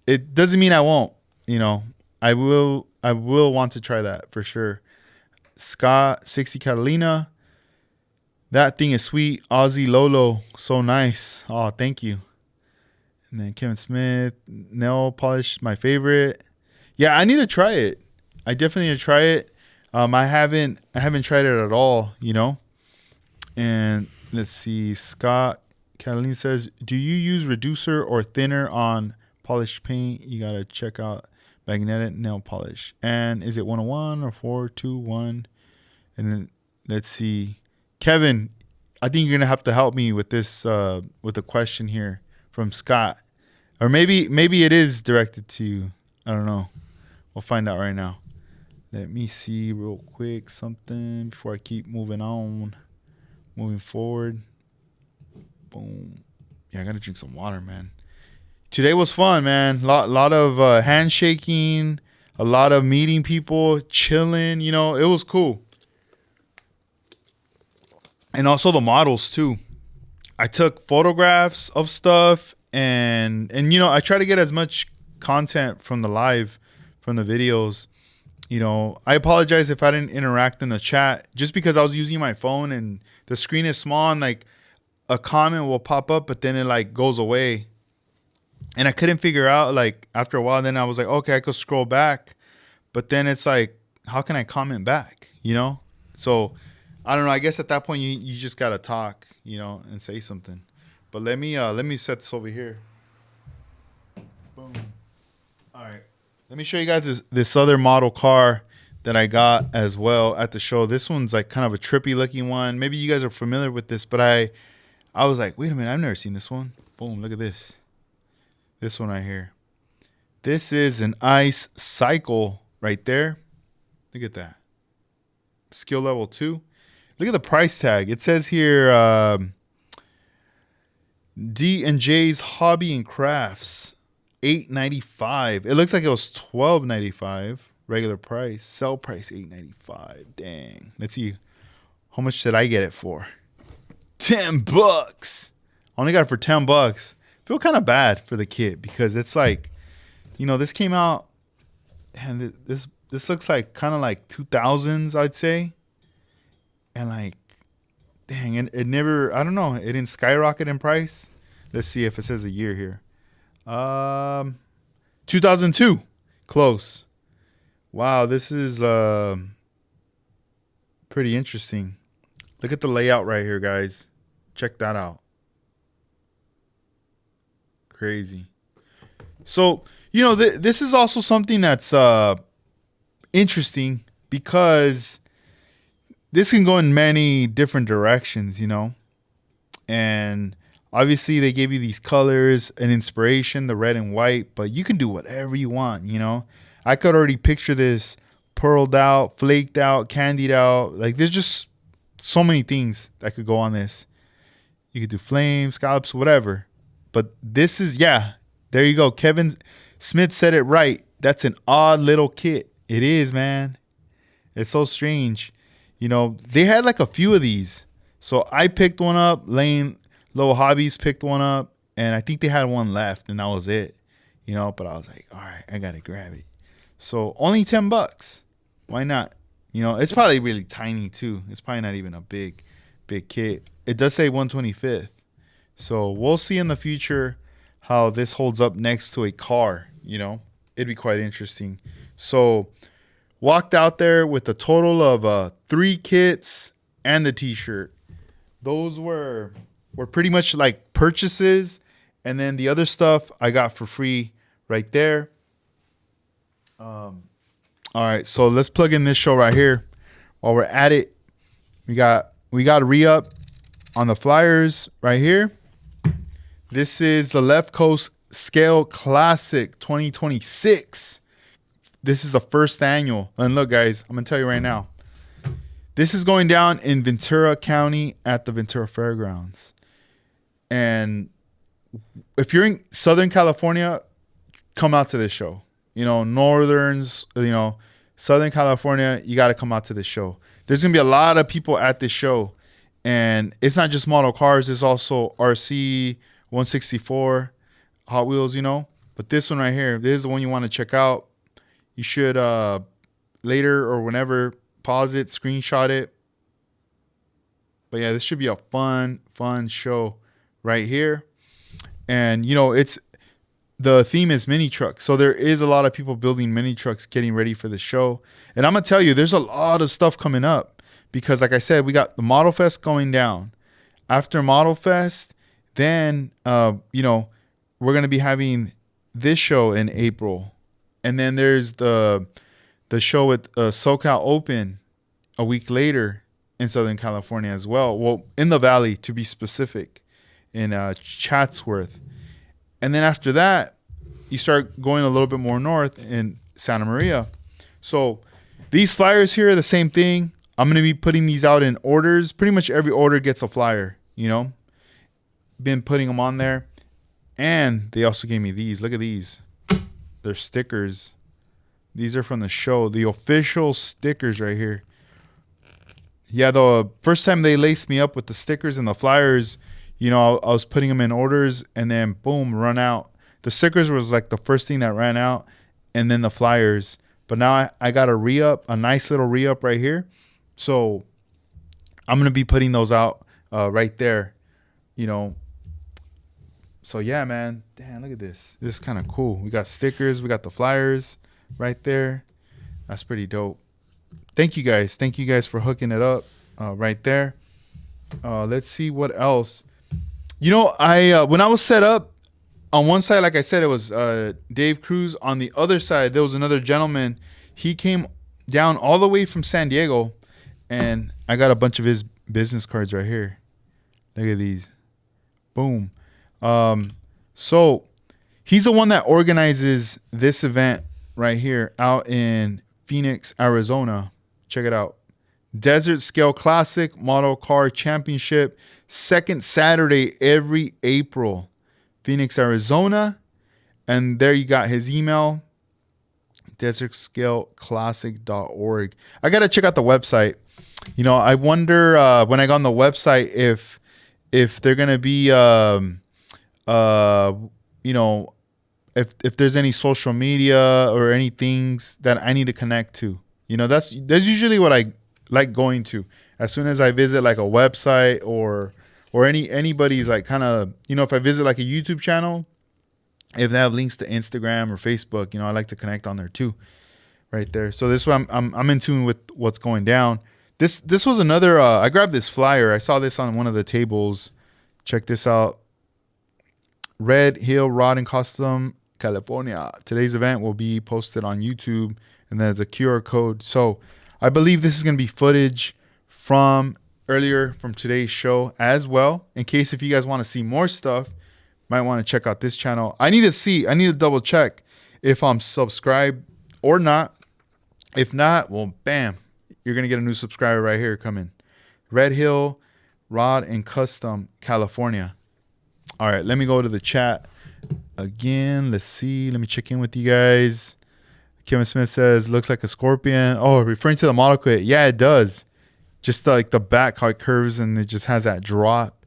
it doesn't mean I won't. You know, I will want to try that for sure. Scott 60 Catalina, that thing is sweet. Aussie Lolo, so nice. Oh, thank you. And then Kevin Smith, nail polish, my favorite. Yeah, I need to try it. I definitely need to try it. I haven't tried it at all, you know. And let's see, Scott Catalina says, do you use reducer or thinner on polished paint? You gotta check out magnetic nail polish. And is it 101 or 421? And then let's see, Kevin, I think you're gonna have to help me with this with the question here from Scott, or maybe it is directed to you. I don't know. We'll find out right now. Let me see real quick something before I keep moving forward. Boom. Yeah, I gotta drink some water, man. Today was fun, man. Lot of handshaking, a lot of meeting people, chilling. You know, it was cool. And also the models too. I took photographs of stuff, and you know, I try to get as much content from the live, from the videos. You know, I apologize if I didn't interact in the chat, just because I was using my phone and the screen is small, and like a comment will pop up, but then it like goes away. And I couldn't figure out, like, after a while, then I was like, okay, I could scroll back, but then it's like, how can I comment back? You know? So I don't know. I guess at that point you just gotta talk, you know, and say something. But let me set this over here. Boom. All right. Let me show you guys this other model car that I got as well at the show. This one's like kind of a trippy looking one. Maybe you guys are familiar with this, but I was like, wait a minute, I've never seen this one. Boom, look at this. This one right here. This is an ice cycle right there. Look at that. Skill level 2. Look at the price tag. It says here D&J's Hobby and Crafts, $8.95. It looks like it was $12.95 regular price. Sell price $8.95. Dang. Let's see. How much did I get it for? $10. I only got it for $10. Feel kind of bad for the kid, because it's like, you know, this came out, and this looks like kind of like 2000s, I'd say. And like, dang, it never, I don't know, it didn't skyrocket in price. Let's see if it says a year here. 2002. Close. Wow, this is pretty interesting. Look at the layout right here, guys. Check that out. Crazy. So, you know, this is also something that's interesting, because this can go in many different directions, you know. And obviously they gave you these colors and inspiration, the red and white, but you can do whatever you want, you know. I could already picture this pearled out, flaked out, candied out. Like, there's just so many things that could go on this. You could do flames, scallops, whatever. But this is, yeah, there you go. Kevin Smith said it right. That's an odd little kit. It is, man. It's so strange. You know, they had like a few of these. So I picked one up. Lane Low Hobbies picked one up. And I think they had one left, and that was it. You know, but I was like, all right, I got to grab it. So only $10. Why not? You know, it's probably really tiny too. It's probably not even a big kit. It does say 125th. So we'll see in the future how this holds up next to a car, you know. It'd be quite interesting. So walked out there with a total of 3 kits and the t-shirt. Those were pretty much like purchases. And then the other stuff I got for free right there. All right, so let's plug in this show right here. While we're at it, we got a re-up on the flyers right here. This is the Left Coast Scale Classic 2026. This is the first annual. And look, guys, I'm going to tell you right now. This is going down in Ventura County at the Ventura Fairgrounds. And if you're in Southern California, come out to this show. Northerns, Southern California, you got to come out to this show. There's going to be a lot of people at this show. And it's not just model cars. There's also RC, 164, Hot Wheels, But this one right here, this is the one you want to check out. You should later or whenever pause it, screenshot it. But yeah, this should be a fun show right here. And, the theme is mini trucks. So there is a lot of people building mini trucks getting ready for the show. And I'm going to tell you, there's a lot of stuff coming up because, like I said, we got the Model Fest going down. After Model Fest, then, we're going to be having this show in April. And then there's the show with SoCal Open a week later in Southern California as well. Well, in the Valley, to be specific, in Chatsworth. And then after that, you start going a little bit more north in Santa Maria. So these flyers here are the same thing. I'm going to be putting these out in orders. Pretty much every order gets a flyer, Been putting them on there. And they also gave me these. Look at these. They're stickers. These are from the show. The official stickers right here. Yeah, the first time they laced me up with the stickers and the flyers, I was putting them in orders and then boom, run out. The stickers was like the first thing that ran out and then the flyers. But now I got a re-up, a nice little re-up right here. So I'm going to be putting those out right there, So yeah, man. Damn, look at this. This is kind of cool. We got stickers. We got the flyers right there. That's pretty dope. Thank you guys. Thank you guys for hooking it up right there. Let's see what else. I when I was set up on one side, like I said, it was Dave Cruz. On the other side, there was another gentleman. He came down all the way from San Diego, and I got a bunch of his business cards right here. Look at these. Boom. So he's the one that organizes this event right here out in Phoenix, Arizona. Check it out. Desert Scale Classic Model Car Championship, second Saturday every April, Phoenix, Arizona. And there you got his email, desertscaleclassic.org. I got to check out the website. I wonder when I go on the website if they're going to be, if there's any social media or any things that I need to connect to. That's usually what I like going to. As soon as I visit like a website or anybody's like kind of, if I visit like a YouTube channel, if they have links to Instagram or Facebook, I like to connect on there too, right there. So this one I'm in tune with what's going down. This was another. I grabbed this flyer. I saw this on one of the tables. Check this out. Red Hill Rod and Custom, California. Today's event will be posted on YouTube, and there's a QR code. So I believe this is going to be footage from earlier from today's show as well. In case if you guys want to see more stuff, might want to check out this channel. I need to double check if I'm subscribed or not. If not, well, bam, you're going to get a new subscriber right here coming. Red Hill Rod and Custom, California. All right, let me go to the chat again. Let's see. Let me check in with you guys. Kevin Smith says, looks like a scorpion. Oh, referring to the model kit. Yeah, it does. Just like the back, how it curves and it just has that drop.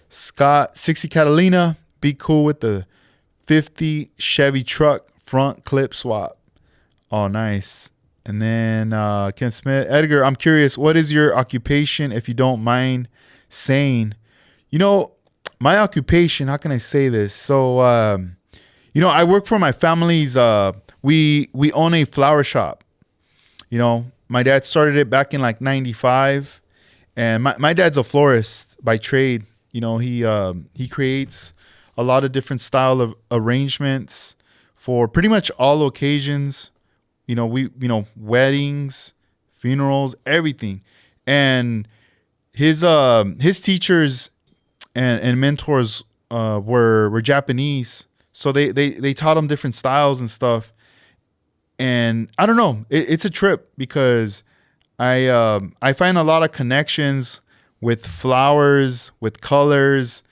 Scott, 60 Catalina. Be cool with the 50 Chevy truck front clip swap. Oh, nice. And then Ken Smith. Edgar, I'm curious, what is your occupation, if you don't mind saying? My occupation, how can I say this? So, I work for my family's, we own a flower shop. My dad started it back in like 95. And my dad's a florist by trade. He creates a lot of different style of arrangements for pretty much all occasions. Weddings, funerals, everything. And his teachers and mentors were Japanese, so they taught him different styles and stuff. And I don't know, it's a trip because I find a lot of connections with flowers, with colors,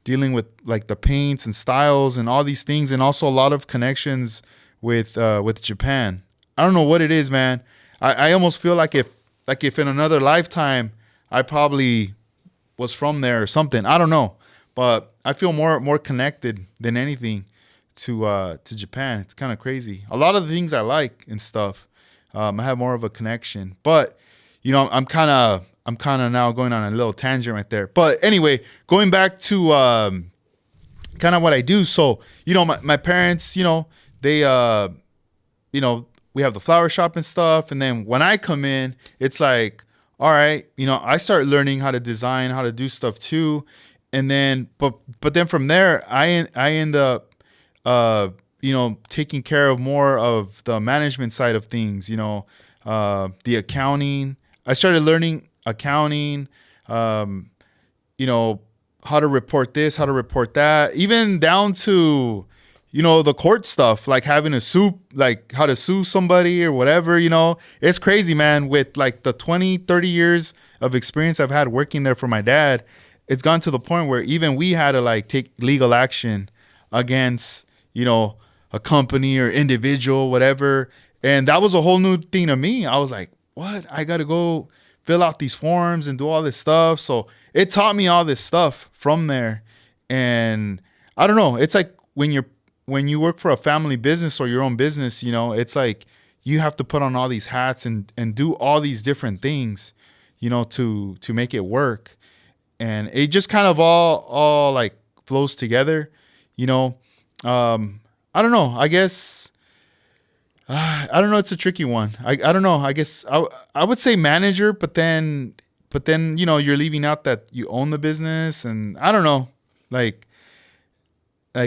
dealing with like the paints and styles and all these things, and also a lot of connections with Japan. I don't know what it is, man. I almost feel like if in another lifetime I probably was from there or something. I don't know, but I feel more connected than anything to Japan. It's kind of crazy. A lot of the things I like and stuff, I have more of a connection. But I'm kind of now going on a little tangent right there. But anyway, going back to kind of what I do. So my parents, they we have the flower shop and stuff, and then when I come in, it's like, all right, I start learning how to design, how to do stuff too, and then but then from there, I end up taking care of more of the management side of things, the accounting. I started learning accounting, how to report this, how to report that, even down to the court stuff, like having to sue, like how to sue somebody or whatever. It's crazy, man. With like the 20-30 years of experience I've had working there for my dad, it's gone to the point where even we had to like take legal action against a company or individual, whatever. And that was a whole new thing to me. I was like, what? I gotta go fill out these forms and do all this stuff. So it taught me all this stuff from there. And I don't know, it's like when you work for a family business or your own business, it's like you have to put on all these hats and do all these different things, to make it work. And it just kind of all like flows together, I don't know. I guess I don't know. It's a tricky one. I don't know. I guess I would say manager, but then you're leaving out that you own the business, and I don't know, like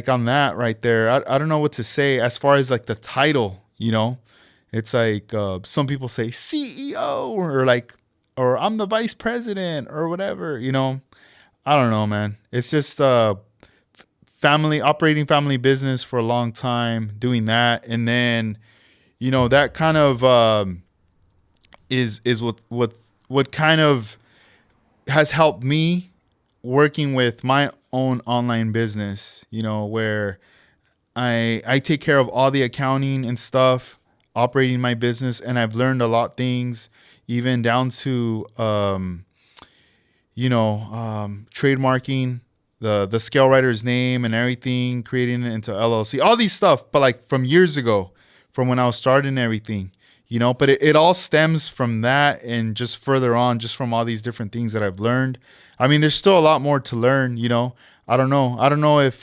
on that right there. I don't know what to say as far as like the title. It's like some people say CEO or I'm the vice president or whatever. I don't know, man. It's just operating family business for a long time, doing that, and then that kind of is what kind of has helped me working with my own online business, where I take care of all the accounting and stuff, operating my business, and I've learned a lot of things, even down to trademarking the scale writer's name and everything, creating it into LLC, all these stuff, but like from years ago, from when I was starting everything, but it all stems from that, and just further on, just from all these different things that I've learned. I mean, there's still a lot more to learn, I don't know if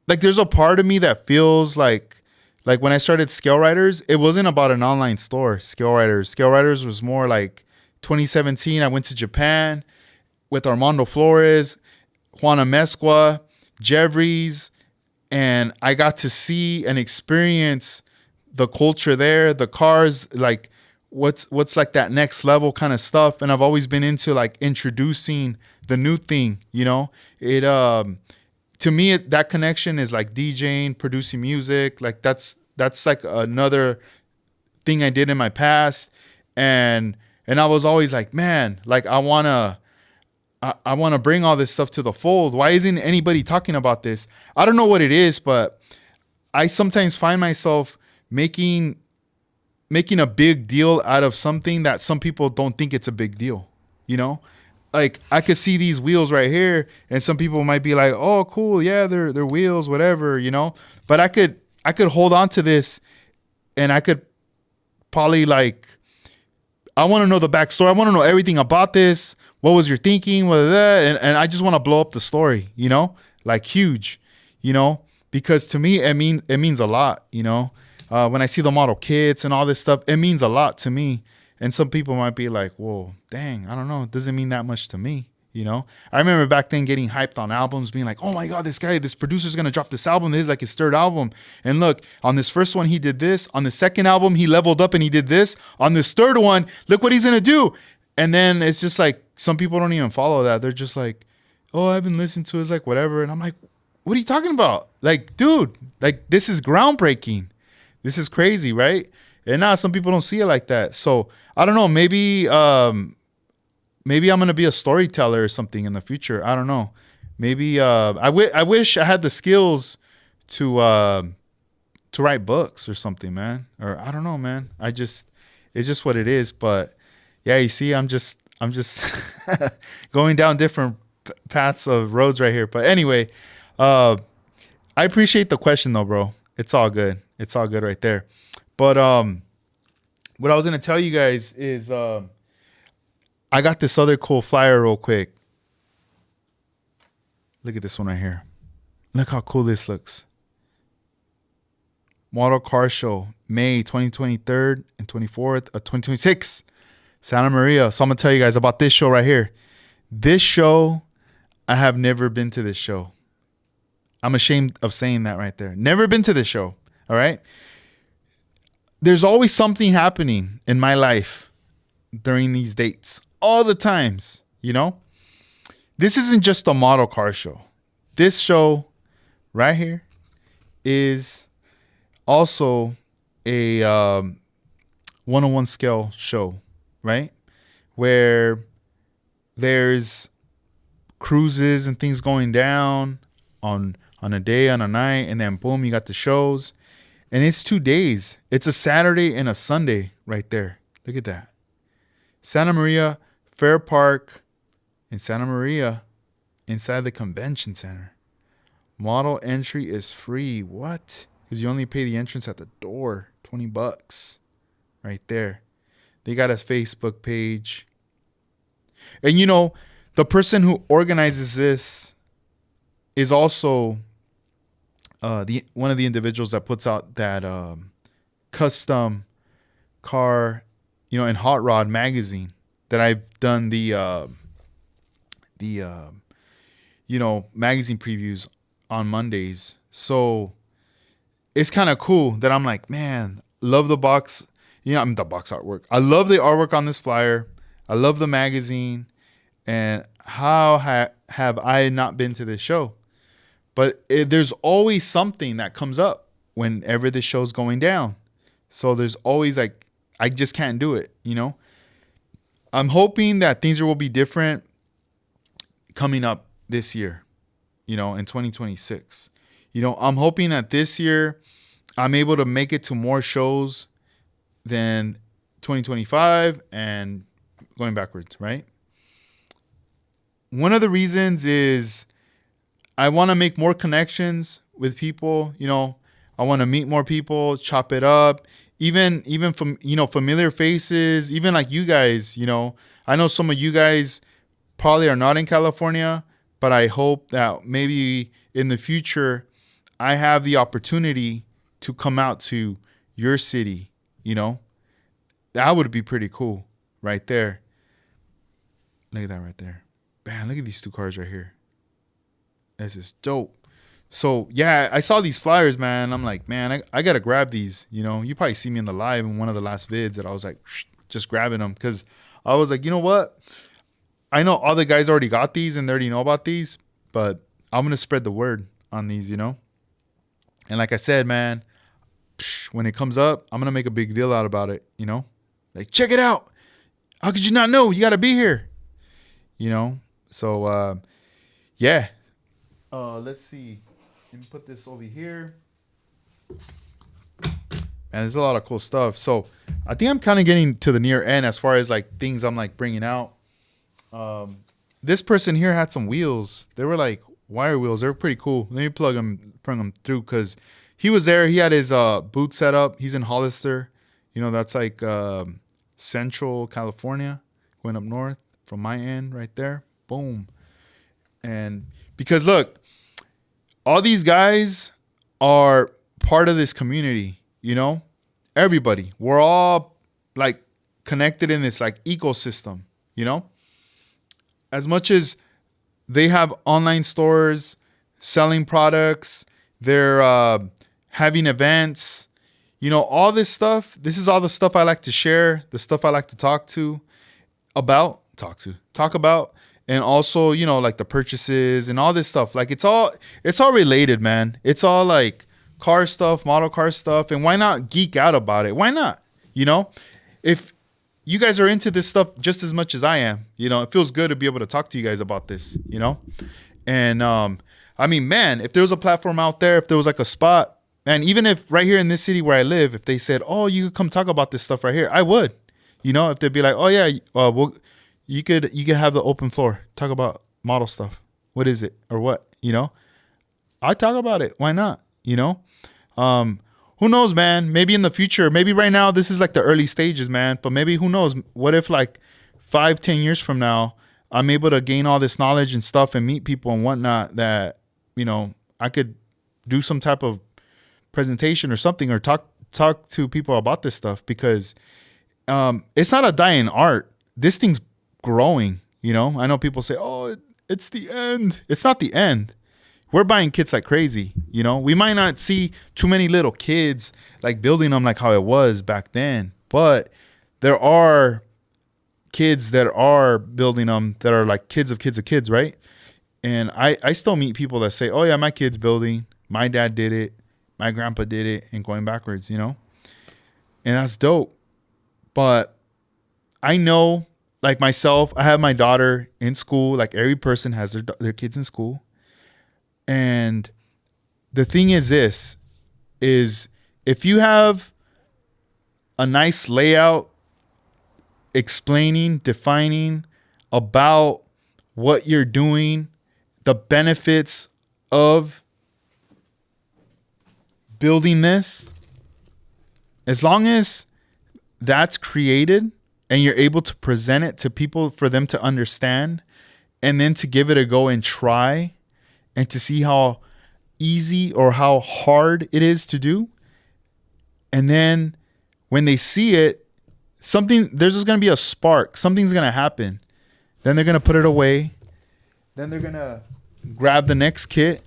there's a part of me that feels like when I started Scale Writers, it wasn't about an online store. Scale Writers was more like 2017. I went to Japan with Armando Flores, Juana Mesqua, Jeffries, and I got to see and experience the culture there, the cars, like what's like that next level kind of stuff. And I've always been into like introducing the new thing, it to me, that connection is like DJing, producing music. Like that's like another thing I did in my past. And I was always like, man, like I want to bring all this stuff to the fold. Why isn't anybody talking about this? I don't know what it is, but I sometimes find myself making a big deal out of something that some people don't think it's a big deal. Like I could see these wheels right here, and some people might be like, "Oh, cool, yeah, they're wheels, whatever," But I could hold on to this, and I could probably like, I want to know the backstory. I want to know everything about this. What was your thinking? Whether that, and I just want to blow up the story, like huge, because to me it means a lot, when I see the model kits and all this stuff, it means a lot to me. And some people might be like, "Whoa, dang, I don't know. It doesn't mean that much to me." I remember back then getting hyped on albums, being like, "Oh my God, this producer's going to drop this album. This is like his third album. And look, on this first one, he did this. On the second album, he leveled up and he did this. On this third one, look what he's going to do." And then it's just like, some people don't even follow that. They're just like, "Oh, I haven't listened to it. It's like whatever." And I'm like, what are you talking about? Like, dude, like this is groundbreaking. This is crazy, right? And now some people don't see it like that. So I don't know. Maybe maybe I'm gonna be a storyteller or something in the future. I don't know. Maybe I wish I had the skills to write books or something, man. Or I don't know, man. It's just what it is. But yeah, you see, I'm just going down different paths of roads right here. But anyway, I appreciate the question though, bro. It's all good. It's all good right there. But what I was gonna tell you guys is I got this other cool flyer real quick. Look at this one right here. Look how cool this looks. Model Car Show, May 2023 and 24th of 2026, Santa Maria. So I'm going to tell you guys about this show right here. This show, I have never been to this show. I'm ashamed of saying that right there. Never been to this show. All right. There's always something happening in my life during these dates. All the times, you know. This isn't just a model car show. This show right here is also a one-on-one scale show, right? Where there's cruises and things going down on a day, on a night, and then boom, you got the shows. And it's 2 days. It's a Saturday and a Sunday right there. Look at that. Santa Maria Fair Park in Santa Maria, inside the convention center. Model entry is free. What? Because you only pay the entrance at the door. $20 right there. They got a Facebook page. And you know, the person who organizes this is also one of the individuals that puts out that custom car, and Hot Rod magazine that I've done the magazine previews on Mondays. So it's kind of cool that I'm like, man, love the box. The box artwork. I love the artwork on this flyer. I love the magazine. And how have I not been to this show? But there's always something that comes up whenever the show's going down. So there's always like, I just can't do it, I'm hoping that things will be different coming up this year, in 2026. I'm hoping that this year I'm able to make it to more shows than 2025 and going backwards, right? One of the reasons is I want to make more connections with people. I want to meet more people, chop it up, even from, familiar faces, even like you guys, I know some of you guys probably are not in California, but I hope that maybe in the future I have the opportunity to come out to your city, that would be pretty cool right there. Look at that right there. Man, look at these two cars right here. This is dope. So, yeah, I saw these flyers, man. I'm like, man, I got to grab these. You probably see me in the live in one of the last vids that I was like, just grabbing them. Because I was like, you know what? I know all the guys already got these and they already know about these. But I'm going to spread the word on these, And like I said, man, when it comes up, I'm going to make a big deal out about it, Like, check it out. How could you not know? You got to be here. So, yeah. Let's see. Let me put this over here. And there's a lot of cool stuff. So I think I'm kind of getting to the near end as far as like things I'm like bringing out. This person here had some wheels. They were like wire wheels. They were pretty cool. Let me plug them through because he was there. He had his boot set up. He's in Hollister. That's like Central California, going up north from my end right there. Boom. And because look, all these guys are part of this community, everybody. We're all like connected in this like ecosystem, as much as they have online stores selling products, they're having events, all this stuff. This is all the stuff I like to share, the stuff I like to talk about. And also, like the purchases and all this stuff. Like it's all related, man. It's all like car stuff, model car stuff. And why not geek out about it? Why not? If you guys are into this stuff just as much as I am. It feels good to be able to talk to you guys about this, And I mean, man, if there was a platform out there, if there was like a spot, and even if right here in this city where I live, if they said, "Oh, you could come talk about this stuff right here," I would. If they'd be like, "Oh yeah, you could have the open floor, talk about model stuff. What is it or what?" I talk about it. Why not? Who knows, man? Maybe in the future, maybe right now this is like the early stages, man. But maybe who knows? What if like 5-10 years from now, I'm able to gain all this knowledge and stuff and meet people and whatnot that I could do some type of presentation or something, or talk to people about this stuff, because it's not a dying art. This thing's growing. I know people say, "Oh, it's the end." It's not the end. We're buying kits like crazy. We might not see too many little kids like building them like how it was back then, but there are kids that are building them that are like kids of kids of kids, right? And I still meet people that say, "Oh yeah, my kid's building. My dad did it. My grandpa did it," and going backwards, and that's dope. But I know, like myself, I have my daughter in school. Like every person has their kids in school. And the thing is this, is if you have a nice layout explaining, defining about what you're doing, the benefits of building this, as long as that's created and you're able to present it to people for them to understand, and then to give it a go and try, and to see how easy or how hard it is to do. And then when they see it, there's just going to be a spark. Something's going to happen. Then they're going to put it away. Then they're going to grab the next kit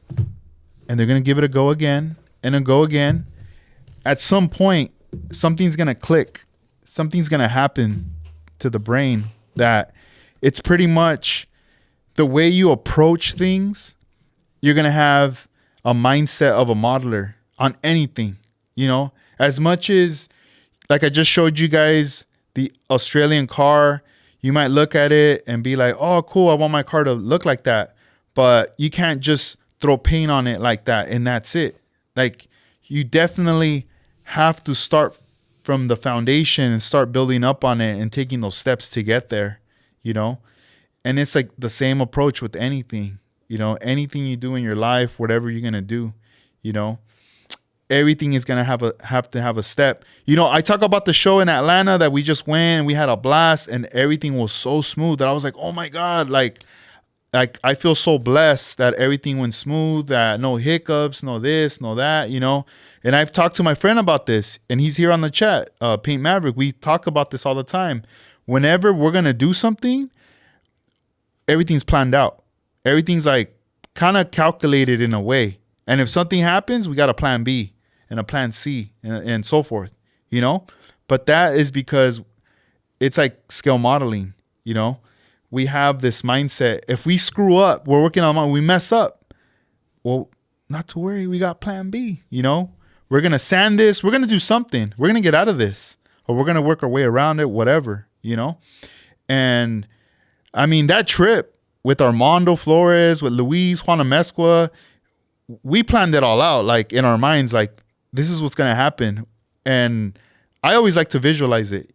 and they're going to give it a go again and a go again. At some point, something's going to click. Something's going to happen to the brain that it's pretty much the way you approach things. You're going to have a mindset of a modeler on anything, as much as like I just showed you guys the Australian car. You might look at it and be like, "Oh, cool. I want my car to look like that." But you can't just throw paint on it like that and that's it. Like you definitely have to start from the foundation and start building up on it and taking those steps to get there, And it's like the same approach with anything. Anything you do in your life, whatever you're going to do, everything is going to have to have a step. I talk about the show in Atlanta that we just went and we had a blast and everything was so smooth that I was like, "Oh my God." Like I feel so blessed that everything went smooth, that no hiccups, no this, no that, And I've talked to my friend about this and he's here on the chat, Paint Maverick. We talk about this all the time. Whenever we're going to do something, everything's planned out. Everything's like kind of calculated in a way. And if something happens, we got a plan B and a plan C and so forth, But that is because it's like scale modeling, We have this mindset. If we screw up, we're working on, we mess up. Well, not to worry. We got plan B, We're going to sand this. We're going to do something. We're going to get out of this. Or we're going to work our way around it, whatever, And I mean, that trip, with Armando Flores, with Luis, Juana Mesqua, we planned it all out, like in our minds, like this is what's going to happen. And I always like to visualize it,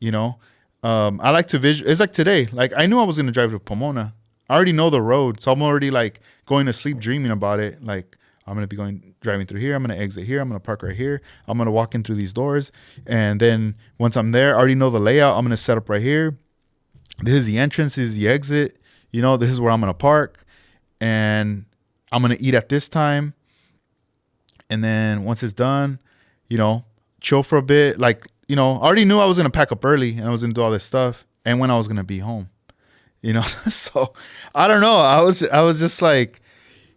I like to it's like today, like I knew I was going to drive to Pomona. I already know the road. So I'm already like going to sleep dreaming about it. Like I'm going to be driving through here. I'm going to exit here. I'm going to park right here. I'm going to walk in through these doors. And then once I'm there, I already know the layout. I'm going to set up right here. This is the entrance. This is the exit. This is where I'm going to park and I'm going to eat at this time. And then once it's done, chill for a bit. Like, I already knew I was going to pack up early and I was going to do all this stuff and when I was going to be home, So I don't know. I was just like,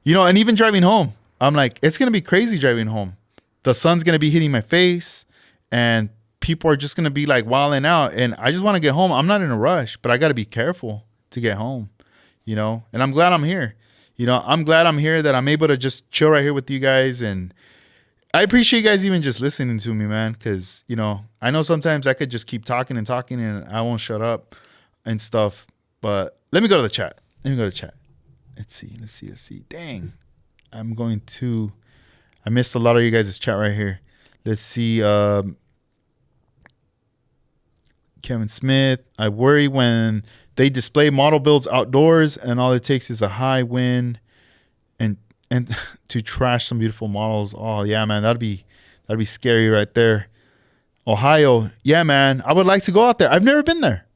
and even driving home, I'm like, it's going to be crazy driving home. The sun's going to be hitting my face and people are just going to be like wilding out. And I just want to get home. I'm not in a rush, but I got to be careful to get home. And I'm glad I'm here. I'm glad I'm here, that I'm able to just chill right here with you guys. And I appreciate you guys even just listening to me, man. Because I know sometimes I could just keep talking and talking, and I won't shut up and stuff. But let me go to the chat. Let me go to the chat. Let's see. Dang, I missed a lot of you guys' chat right here. Let's see. Kevin Smith. I worry when they display model builds outdoors, and all it takes is a high wind and to trash some beautiful models. Oh yeah, man, that'd be scary right there. Ohio, yeah, man, I would like to go out there. I've never been there.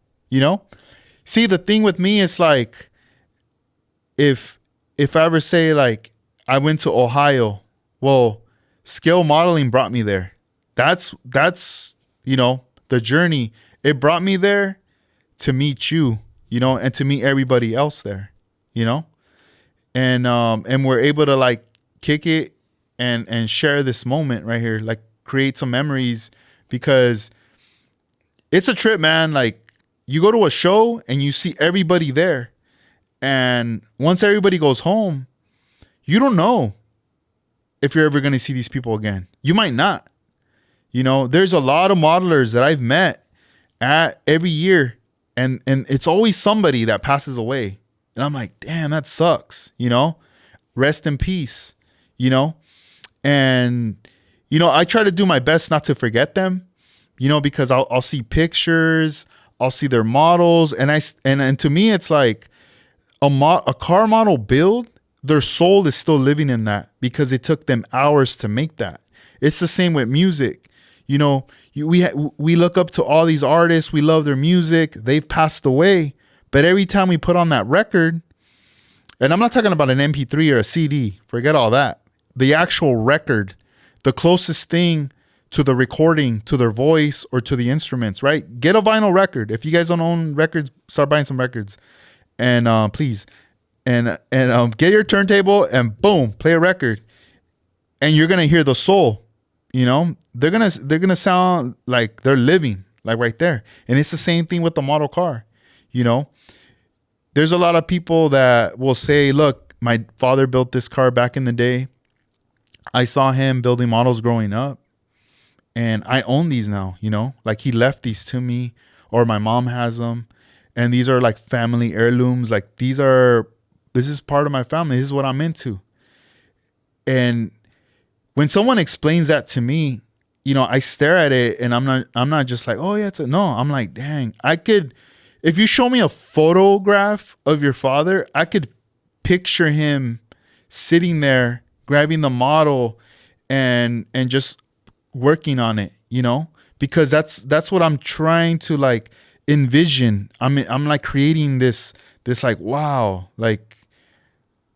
See, the thing with me is like, if I ever say like I went to Ohio, well, scale modeling brought me there. That's the journey. It brought me there to meet you, and to meet everybody else there, and we're able to like kick it and share this moment right here, like create some memories, because it's a trip, man. Like, you go to a show and you see everybody there, and once everybody goes home, you don't know if you're ever going to see these people again. You might not. There's a lot of modelers that I've met at every year, and it's always somebody that passes away. And I'm like, damn, that sucks, rest in peace, and, I try to do my best not to forget them, because I'll see pictures, I'll see their models. And to me, it's like a car model build, their soul is still living in that because it took them hours to make that. It's the same with music. We look up to all these artists. We love their music. They've passed away. But every time we put on that record, and I'm not talking about an MP3 or a CD, forget all that. The actual record, the closest thing to the recording, to their voice or to the instruments, right? Get a vinyl record. If you guys don't own records, start buying some records. And please. And get your turntable and boom, play a record. And you're going to hear the soul. They're going to sound like they're living, like right there. And it's the same thing with the model car. There's a lot of people that will say, look, my father built this car back in the day. I saw him building models growing up, and I own these now, like he left these to me, or my mom has them. And these are like family heirlooms. Like this is part of my family. This is what I'm into. And when someone explains that to me, I stare at it, and I'm not just like, oh yeah, no, I'm like, dang, if you show me a photograph of your father, I could picture him sitting there, grabbing the model and just working on it, because that's what I'm trying to like envision. I'm like creating this like, wow, like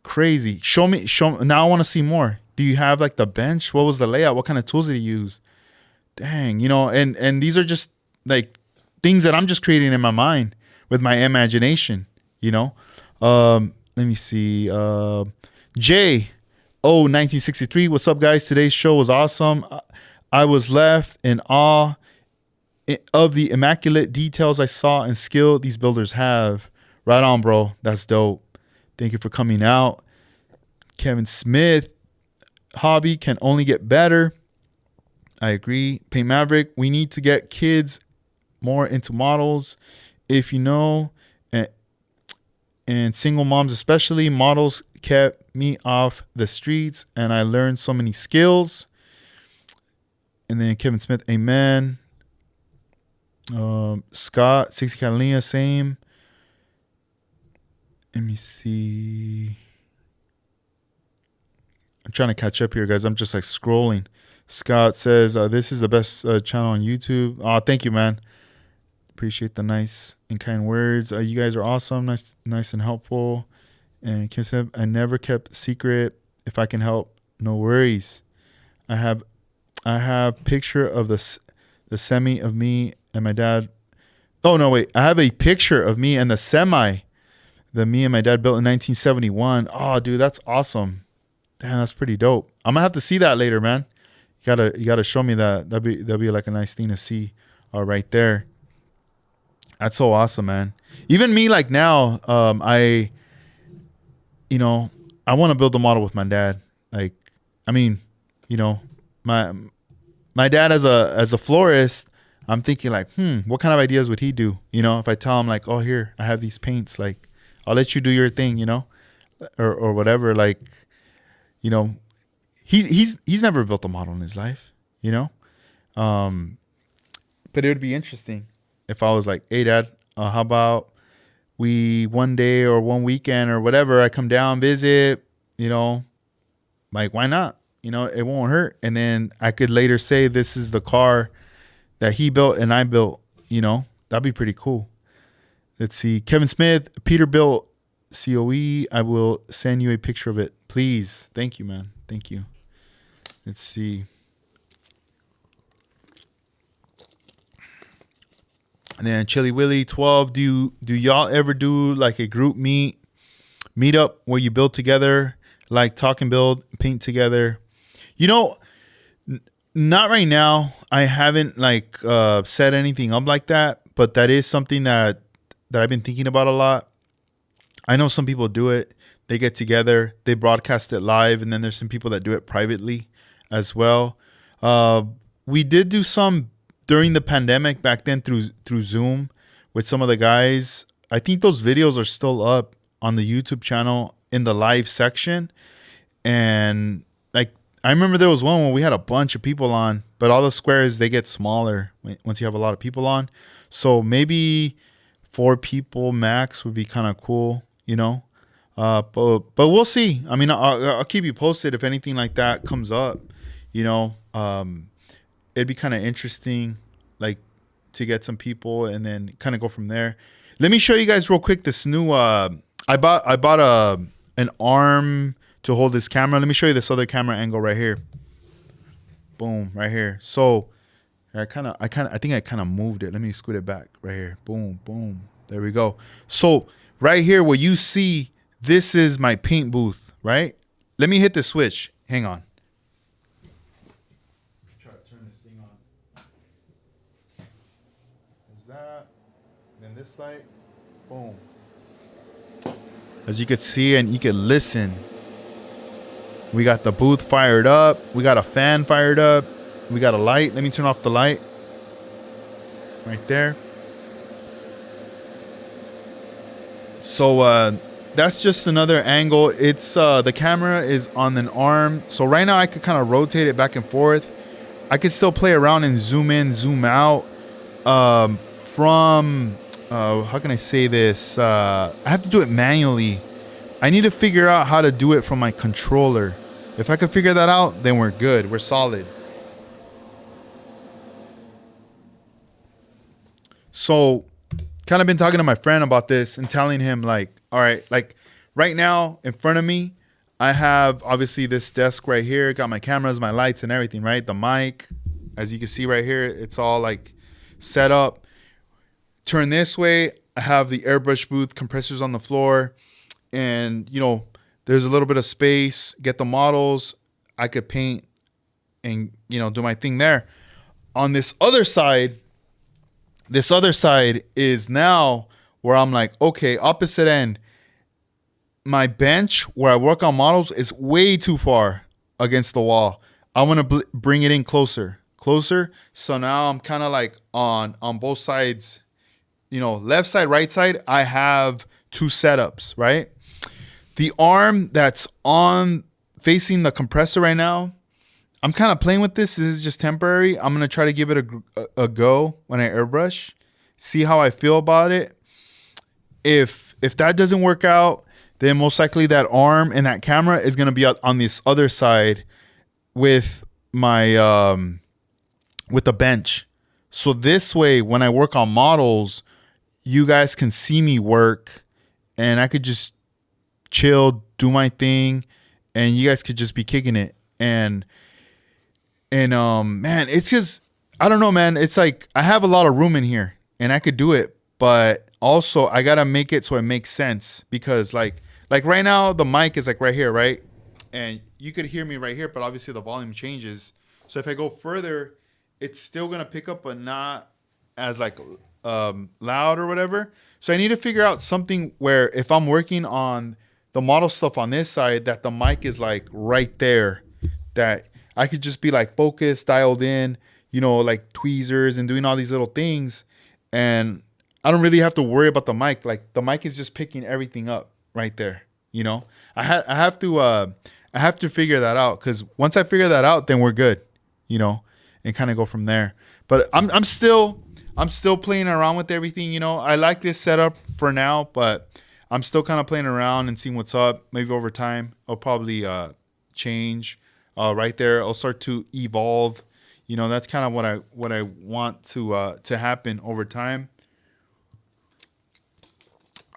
crazy. Show me. Now I want to see more. Do you have like the bench? What was the layout? What kind of tools did you use? Dang, and these are just like things that I'm just creating in my mind with my imagination, Let me see. Jay, 1963. What's up, guys? Today's show was awesome. I was left in awe of the immaculate details I saw and skill these builders have. Right on, bro. That's dope. Thank you for coming out. Kevin Smith, hobby can only get better. I agree. Paint Maverick, we need to get kids more into models. If and single moms especially, models kept me off the streets and I learned so many skills. And then Kevin Smith, amen. Scott, 60 Catalina, same. Let me see. I'm trying to catch up here, guys. I'm just like scrolling. Scott says, this is the best channel on YouTube. Oh, thank you, man. Appreciate the nice and kind words. You guys are awesome. Nice and helpful. And Kim said, I never kept secret. If I can help, no worries. I have picture of the semi of me and my dad. Oh, no, wait. I have a picture of me and the semi that me and my dad built in 1971. Oh, dude, that's awesome. Damn, that's pretty dope. I'm gonna have to see that later, man. You gotta show me that. That'd be like a nice thing to see right there. That's so awesome, man. Even me, like now, I want to build a model with my dad. Like, I mean, my my my dad as a florist, I'm thinking like, what kind of ideas would he do? You know, if I tell him like, oh, here, I have these paints, like, I'll let you do your thing, you know, or whatever. Like, you know, he's never built a model in his life, you know. But it would be interesting if I was like, hey, Dad, how about we one day or one weekend or whatever, I come down, visit, you know, like, why not? You know, it won't hurt. And then I could later say this is the car that he built and I built, you know, that'd be pretty cool. Let's see. Kevin Smith, Peterbilt COE. I will send you a picture of it. Please. Thank you, man. Thank you. Let's see. And then Chili Willy 12. Do y'all ever do like a group meetup where you build together, like talk and build, paint together? You know, not right now. I haven't like set anything up like that, but that is something that I've been thinking about a lot. I know some people do it. They get together, they broadcast it live, and then there's some people that do it privately as well. We did do some during the pandemic back then through Zoom with some of the guys. I think those videos are still up on the YouTube channel in the live section. And like, I remember there was one where we had a bunch of people on, but all the squares, they get smaller once you have a lot of people on. So maybe 4 people max would be kind of cool, you know. But we'll see. I mean, I'll keep you posted if anything like that comes up, you know. It'd be kind of interesting, like, to get some people and then kind of go from there. Let me show you guys real quick this new. I bought an arm to hold this camera. Let me show you this other camera angle right here. Boom, right here. So I think I kind of moved it. Let me scoot it back right here. Boom, boom. There we go. So right here, where you see, this is my paint booth, right? Let me hit the switch. Hang on. Try to turn this thing on. There's that. Then this light. Boom. As you can see and you can listen. We got the booth fired up. We got a fan fired up. We got a light. Let me turn off the light. Right there. So that's just another angle. It's the camera is on an arm. So right now I could kind of rotate it back and forth. I could still play around and zoom in, zoom out. From how can I say this? I have to do it manually. I need to figure out how to do it from my controller. If I could figure that out, then we're good. We're solid. So kind of been talking to my friend about this and telling him like, all right, like right now in front of me, I have obviously this desk right here. Got my cameras, my lights and everything, right? The mic, as you can see right here, it's all like set up. Turn this way, I have the airbrush booth, compressors on the floor. And, you know, there's a little bit of space, get the models. I could paint and, you know, do my thing there. On this other side is now where I'm like, okay, opposite end. My bench where I work on models is way too far against the wall. I want to bring it in closer. So now I'm kind of like on both sides, you know, left side, right side. I have 2 setups, right? The arm that's on facing the compressor right now, I'm kind of playing with this. This is just temporary. I'm going to try to give it a go when I airbrush, see how I feel about it. If that doesn't work out, then most likely that arm and that camera is going to be on this other side with my with the bench. So this way, when I work on models, you guys can see me work and I could just chill, do my thing, and you guys could just be kicking it. And man, it's just, I don't know, man. It's like I have a lot of room in here and I could do it, but also I gotta make it so it makes sense, because like right now the mic is like right here, right? And you could hear me right here, but obviously the volume changes. So if I go further, it's still gonna pick up, but not as like loud or whatever. So I need to figure out something where if I'm working on the model stuff on this side, that the mic is like right there, that I could just be like focused, dialed in, like tweezers and doing all these little things. And I don't really have to worry about the mic. Like the mic is just picking everything up right there. You know, I have to figure that out, because once I figure that out, then we're good, and kind of go from there. But I'm still playing around with everything. I like this setup for now, but I'm still kind of playing around and seeing what's up. Maybe over time, I'll probably change. Right there, I'll start to evolve. That's kind of what I want to happen over time.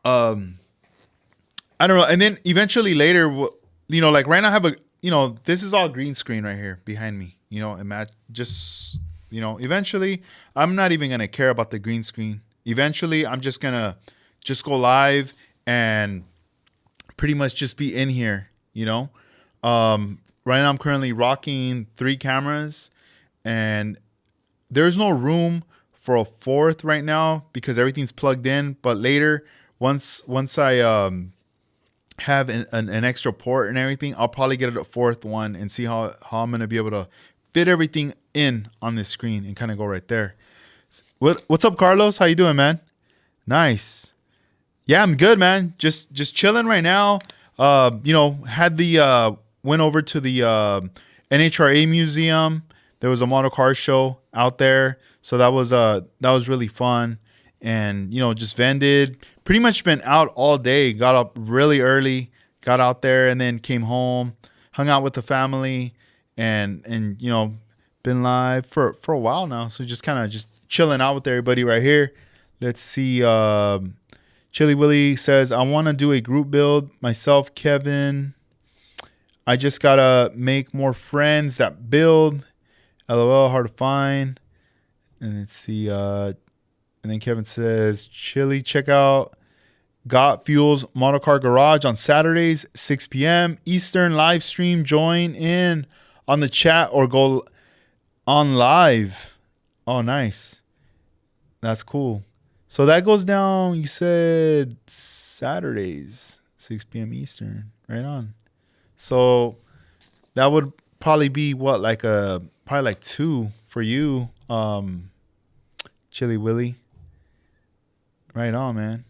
I don't know, and then eventually later, like right now, I have this is all green screen right here behind me. Just eventually, I'm not even gonna care about the green screen. Eventually, I'm just gonna just go live and pretty much just be in here. Right now I'm currently rocking 3 cameras, and there's no room for a 4th right now because everything's plugged in. But later, once I have an extra port and everything, I'll probably get a 4th one and see how I'm gonna be able to fit everything in on this screen and kind of go right there. What's up, Carlos? How you doing, man? Nice. Yeah, I'm good, man. Just chilling right now. Had the went over to the NHRA museum. There was a model car show out there, so that was really fun. And just vended. Pretty much been out all day. Got up really early, got out there, and then came home, hung out with the family, and been live for a while now. So just kind of just chilling out with everybody right here. Let's see. Chili Willie says, I want to do a group build myself, Kevin. I just gotta make more friends that build. LOL, hard to find. And let's see. And then Kevin says, Chili, check out Got Fuel's Model Car Garage on Saturdays, 6 p.m. Eastern live stream. Join in on the chat or go on live. Oh, nice. That's cool. So that goes down, you said Saturdays, 6 p.m. Eastern. Right on. So that would probably be what, probably like 2 for you, Chili Willy. Right on, man.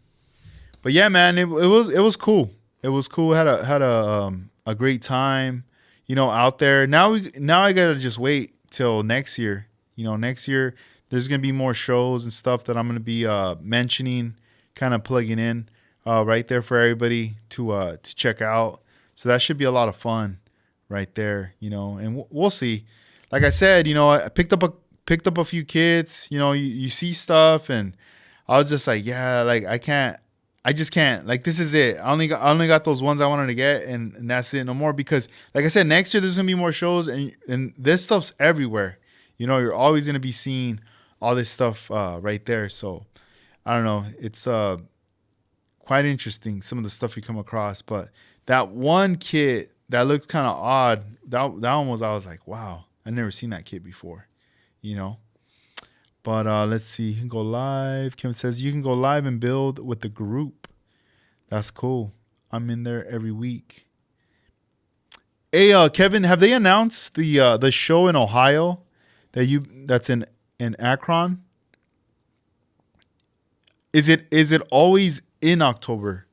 But yeah, man, it was cool. It was cool. Had a great time, out there. Now I gotta just wait till next year. Next year there's gonna be more shows and stuff that I'm gonna be mentioning, kind of plugging in right there for everybody to check out. So that should be a lot of fun, right there. And we'll see. Like I said, I picked up a few kits. You see stuff, and I was just like, yeah, like I just can't. Like, this is it. I only got those ones I wanted to get, and that's it. No more, because like I said, next year there's gonna be more shows, and this stuff's everywhere. You're always gonna be seeing all this stuff right there. So I don't know. It's quite interesting, some of the stuff we come across. But that one kit that looked kind of odd, that one was, I was like, wow, I've never seen that kit before. But let's see. You can go live. Kevin says you can go live and build with the group. That's cool. I'm in there every week. Hey, Kevin, have they announced the show in Ohio that's in Akron? Is it always in October?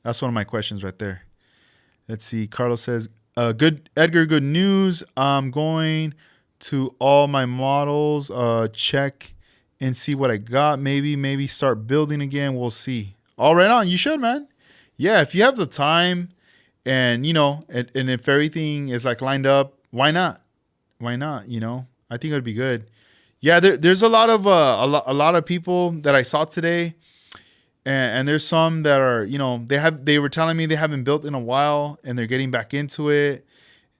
That's one of my questions right there. Let's see. Carlos says, good Edgar, good news. I'm going to all my models, check and see what I got. Maybe start building again. We'll see. All right on. You should, man. Yeah, if you have the time and and if everything is like lined up, why not? Why not? I think it'd be good. Yeah, there's a lot of people that I saw today, and there's some that are, they were telling me they haven't built in a while and they're getting back into it,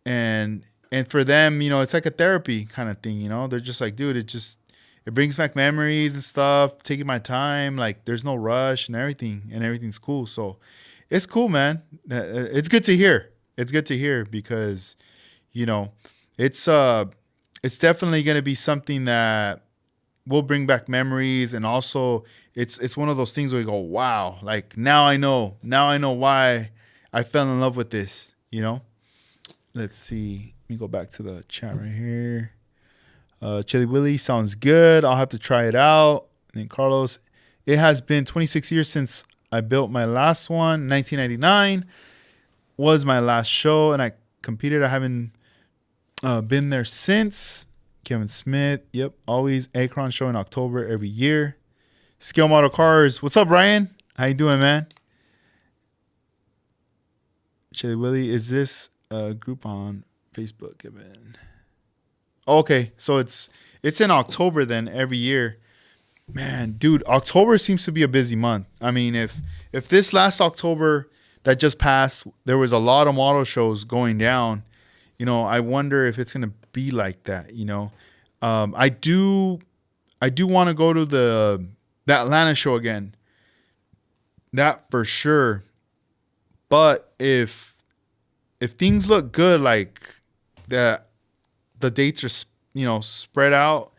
and for them, it's like a therapy kind of thing. They're just like, dude, it brings back memories and stuff. Taking my time, like there's no rush and everything's cool. So it's cool, man. It's good to hear. It's good to hear because, it's definitely going to be something that will bring back memories, and also it's one of those things where you go, wow, like now I know why I fell in love with this. Let's see. me go back to the chat right here. Chili Willy sounds good. I'll have to try it out. And then Carlos, it has been 26 years since I built my last one. 1999 was my last show, and I competed. I haven't been there since. Kevin Smith, yep, always. Akron show in October every year. Scale Model Cars, what's up, Ryan? How you doing, man? Chili Willy, is this a group on Facebook, Kevin? Okay, so it's in October then every year. Man, dude, October seems to be a busy month. I mean, if this last October that just passed, there was a lot of model shows going down, you know, I wonder if it's gonna be like that. You know, I do want to go to the Atlanta show again. That for sure. But if things look good, like that, the dates are, you know, spread out,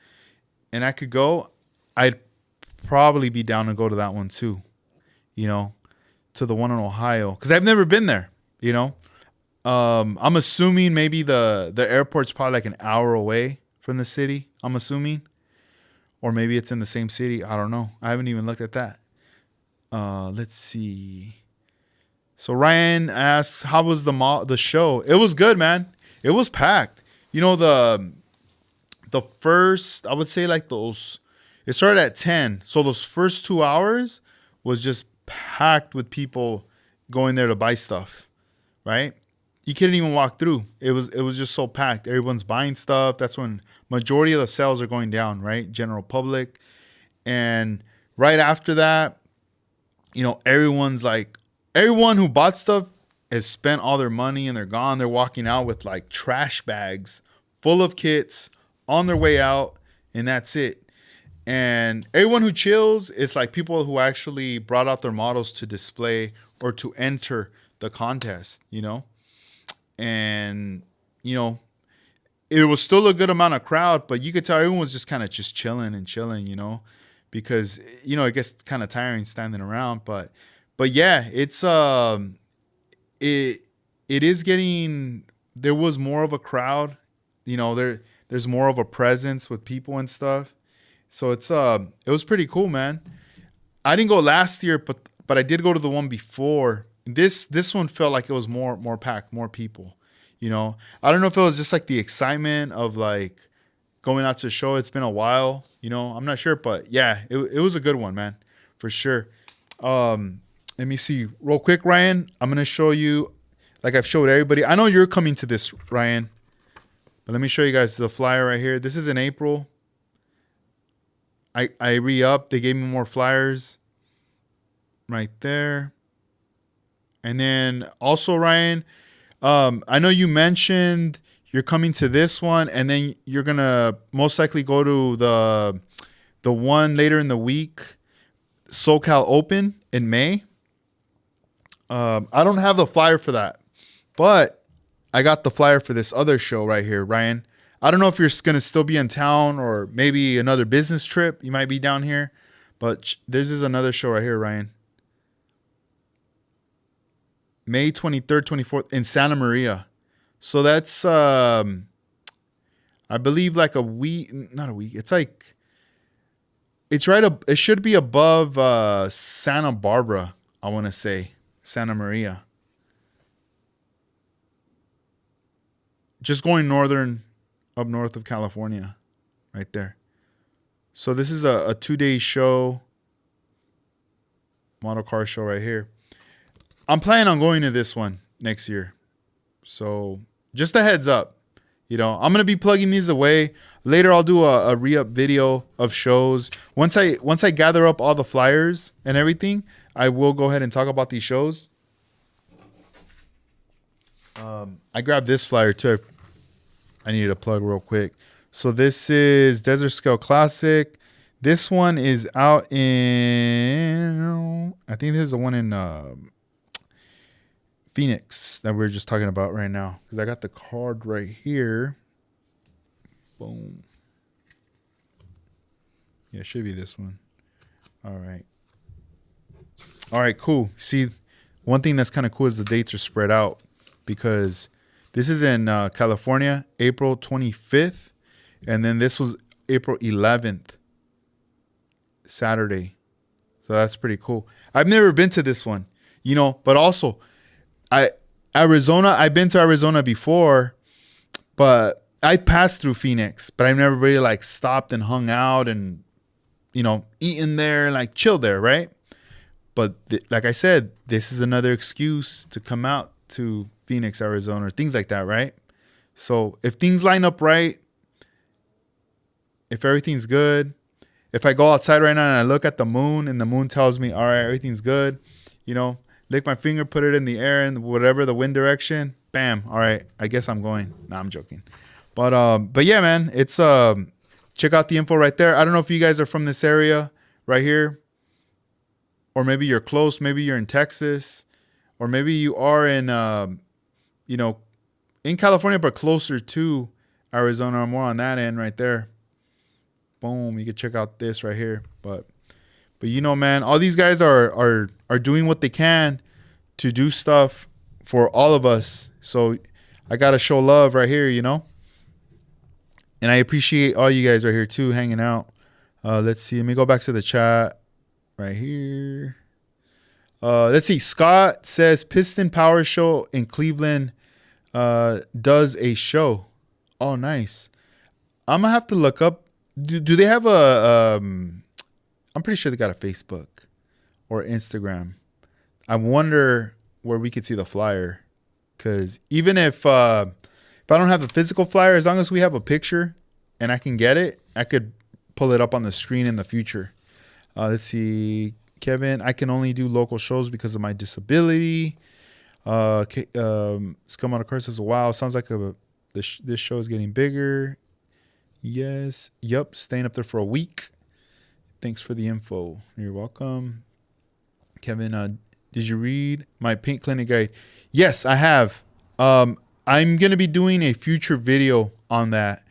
and I could go, I'd probably be down to go to that one too. You know, to the one in Ohio, because I've never been there. You know, I'm assuming maybe the airport's probably like an hour away from the city. I'm assuming, or maybe it's in the same city. I don't know. I haven't even looked at that. Let's see. So Ryan asks, how was the show? It was good, man. It was packed. You know, the first, I would say like those, it started at 10. So those first 2 hours was just packed with people going there to buy stuff, right? You couldn't even walk through. It was just so packed. Everyone's buying stuff. That's when majority of the sales are going down, right? General public. And right after that, you know, everyone who bought stuff has spent all their money and they're gone. They're walking out with like trash bags full of kits on their way out, and that's it. And everyone who chills is like people who actually brought out their models to display or to enter the contest, you know? And, you know, it was still a good amount of crowd, but you could tell everyone was just kind of just chilling, you know, because, you know, it gets kind of tiring standing around. But yeah, it's, it is getting, there was more of a crowd, you know, there's more of a presence with people and stuff. So it was pretty cool, man. I didn't go last year, but I did go to the one before. This one felt like it was more packed, more people, you know. I don't know if it was just like the excitement of like going out to a show. It's been a while, you know. I'm not sure, but yeah, it was a good one, man, for sure. Let me see real quick, Ryan. I'm gonna show you, like I've showed everybody. I know you're coming to this, Ryan, but let me show you guys the flyer right here. This is in April. I re-upped. They gave me more flyers right there. And then also, Ryan, I know you mentioned you're coming to this one, and then you're going to most likely go to the one later in the week, SoCal Open in May. I don't have the flyer for that, but I got the flyer for this other show right here, Ryan. I don't know if you're going to still be in town or maybe another business trip. You might be down here, but this is another show right here, Ryan. May 23rd, 24th in Santa Maria. So that's, I believe like a week, not a week. It's like, it's right up, it should be above Santa Barbara, I want to say. Santa Maria. Just going up north of California, right there. So this is a 2-day show, model car show right here. I'm planning on going to this one next year. So just a heads up, you know, I'm going to be plugging these away. Later, I'll do a re-up video of shows. Once I gather up all the flyers and everything, I will go ahead and talk about these shows. I grabbed this flyer too. I needed to plug real quick. So this is Desert Scale Classic. This one is out in, I think this is the one in Phoenix that we were just talking about right now, because I got the card right here. Boom. Yeah, it should be this one. All right, cool. See, one thing that's kind of cool is the dates are spread out, because This is in California, April 25th. And then this was April 11th, Saturday. So that's pretty cool. I've never been to this one, you know, but also Arizona, I've been to Arizona before, but I passed through Phoenix, but I've never really like stopped and hung out and, you know, eaten there, like chill there, right? But like I said, this is another excuse to come out to Phoenix, Arizona, or things like that, right? So if things line up right, if everything's good, if I go outside right now and I look at the moon and the moon tells me, all right, everything's good, you know, lick my finger, put it in the air and whatever the wind direction, bam, all right, I guess I'm going. Nah, I'm joking. But yeah, man, it's check out the info right there. I don't know if you guys are from this area right here, or maybe you're close, maybe you're in Texas, or maybe you are in you know, in California but closer to Arizona, or more on that end right there. Boom, you can check out this right here. But you know, man, all these guys are doing what they can to do stuff for all of us. So I gotta show love right here, you know. And I appreciate all you guys right here too, hanging out. Let's see. Let me go back to the chat right here. Let's see. Scott says Piston Power Show in Cleveland does a show. Oh, nice. I'm gonna have to look up. Do they have a? I'm pretty sure they got a Facebook or Instagram. I wonder where we could see the flyer. Because even if I don't have the physical flyer, as long as we have a picture and I can get it, I could pull it up on the screen in the future. Let's see. Kevin, I can only do local shows because of my disability. Scum on a Curse says, wow, sounds like this show is getting bigger. Yes. Yep. Staying up there for a week. Thanks for the info. You're welcome. Kevin, did you read my paint clinic guide? Yes, I have. I'm going to be doing a future video on that.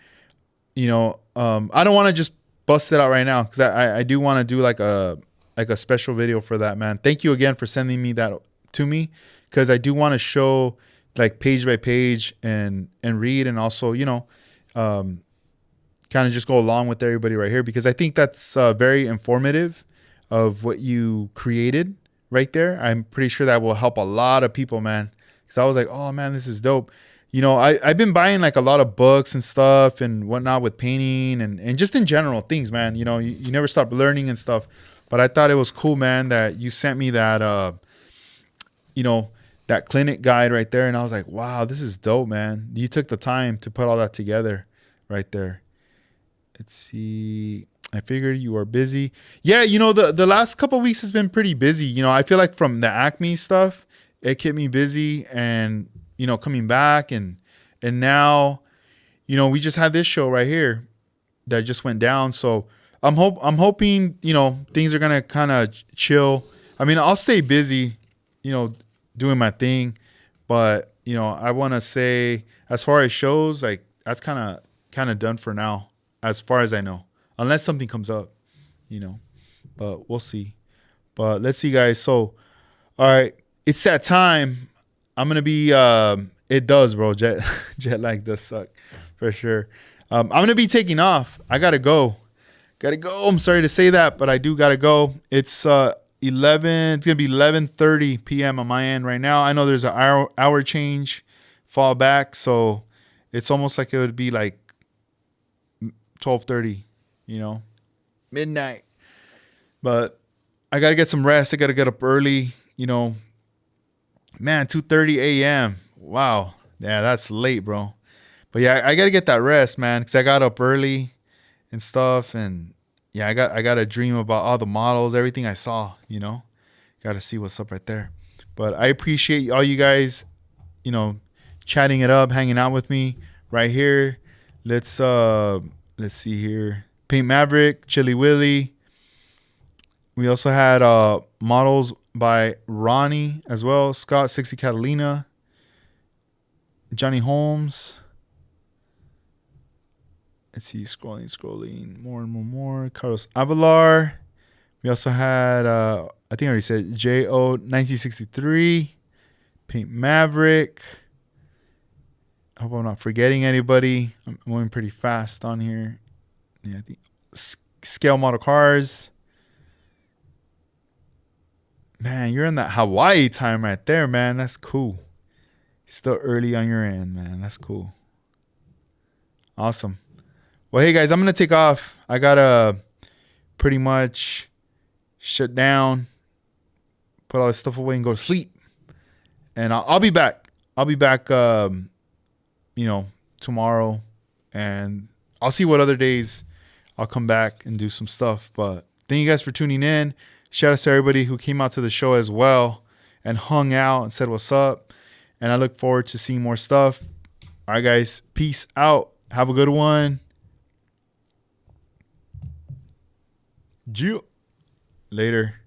You know, I don't want to just bust it out right now because I do want to do like a special video for that, man. Thank you again for sending me that to me, because I do want to show like page by page and read, and also, you know, kind of just go along with everybody right here, because I think that's very informative of what you created right there. I'm pretty sure that will help a lot of people, man. Because I was like, oh man, this is dope. You know, I've been buying like a lot of books and stuff and whatnot with painting and just in general things, man. You know, you never stop learning and stuff. But I thought it was cool, man, that you sent me that, you know, that clinic guide right there. And I was like, wow, this is dope, man. You took the time to put all that together right there. Let's see. I figured you are busy. Yeah, you know, the last couple of weeks has been pretty busy. You know, I feel like from the Acme stuff, it kept me busy, and, you know, coming back and now, you know, we just had this show right here that just went down. So I'm hoping, you know, things are going to kind of chill. I mean, I'll stay busy, you know, doing my thing, but, you know, I want to say as far as shows, like that's kind of done for now, as far as I know, unless something comes up, you know, but we'll see. But let's see, guys. So, all right, it's that time. I'm going to be, it does, bro. Jet lag does suck for sure. I'm going to be taking off. I got to go. I'm sorry to say that, but I do got to go. It's, it's going to be 11:30 p.m. on my end right now. I know there's an hour change fall back. So it's almost like it would be like 12:30, you know, midnight. But I got to get some rest. I got to get up early, you know. Man, 2:30 a.m. Wow. Yeah, that's late, bro. But yeah, I got to get that rest, man, because I got up early and stuff. And yeah, I got to dream about all the models, everything I saw, you know. Got to see what's up right there. But I appreciate all you guys, you know, chatting it up, hanging out with me right here. Let's see here. Paint Maverick, Chili Willy. We also had models by Ronnie as well. Scott 60 Catalina. Johnny Holmes. Let's see, scrolling. More and more. Carlos Avalar. We also had, I think I already said, J.O. 1963. Paint Maverick. I hope I'm not forgetting anybody. I'm going pretty fast on here. Yeah, the scale model cars. Man, you're in that Hawaii time right there, man. That's cool. Still early on your end, man. That's cool. Awesome. Well, hey guys, I'm gonna take off. I gotta pretty much shut down, put all this stuff away, and go to sleep. And I'll be back. I'll be back. Tomorrow, and I'll see what other days I'll come back and do some stuff. But thank you guys for tuning in. Shout out to everybody who came out to the show as well and hung out and said what's up. And I look forward to seeing more stuff. All right, guys. Peace out. Have a good one. Later.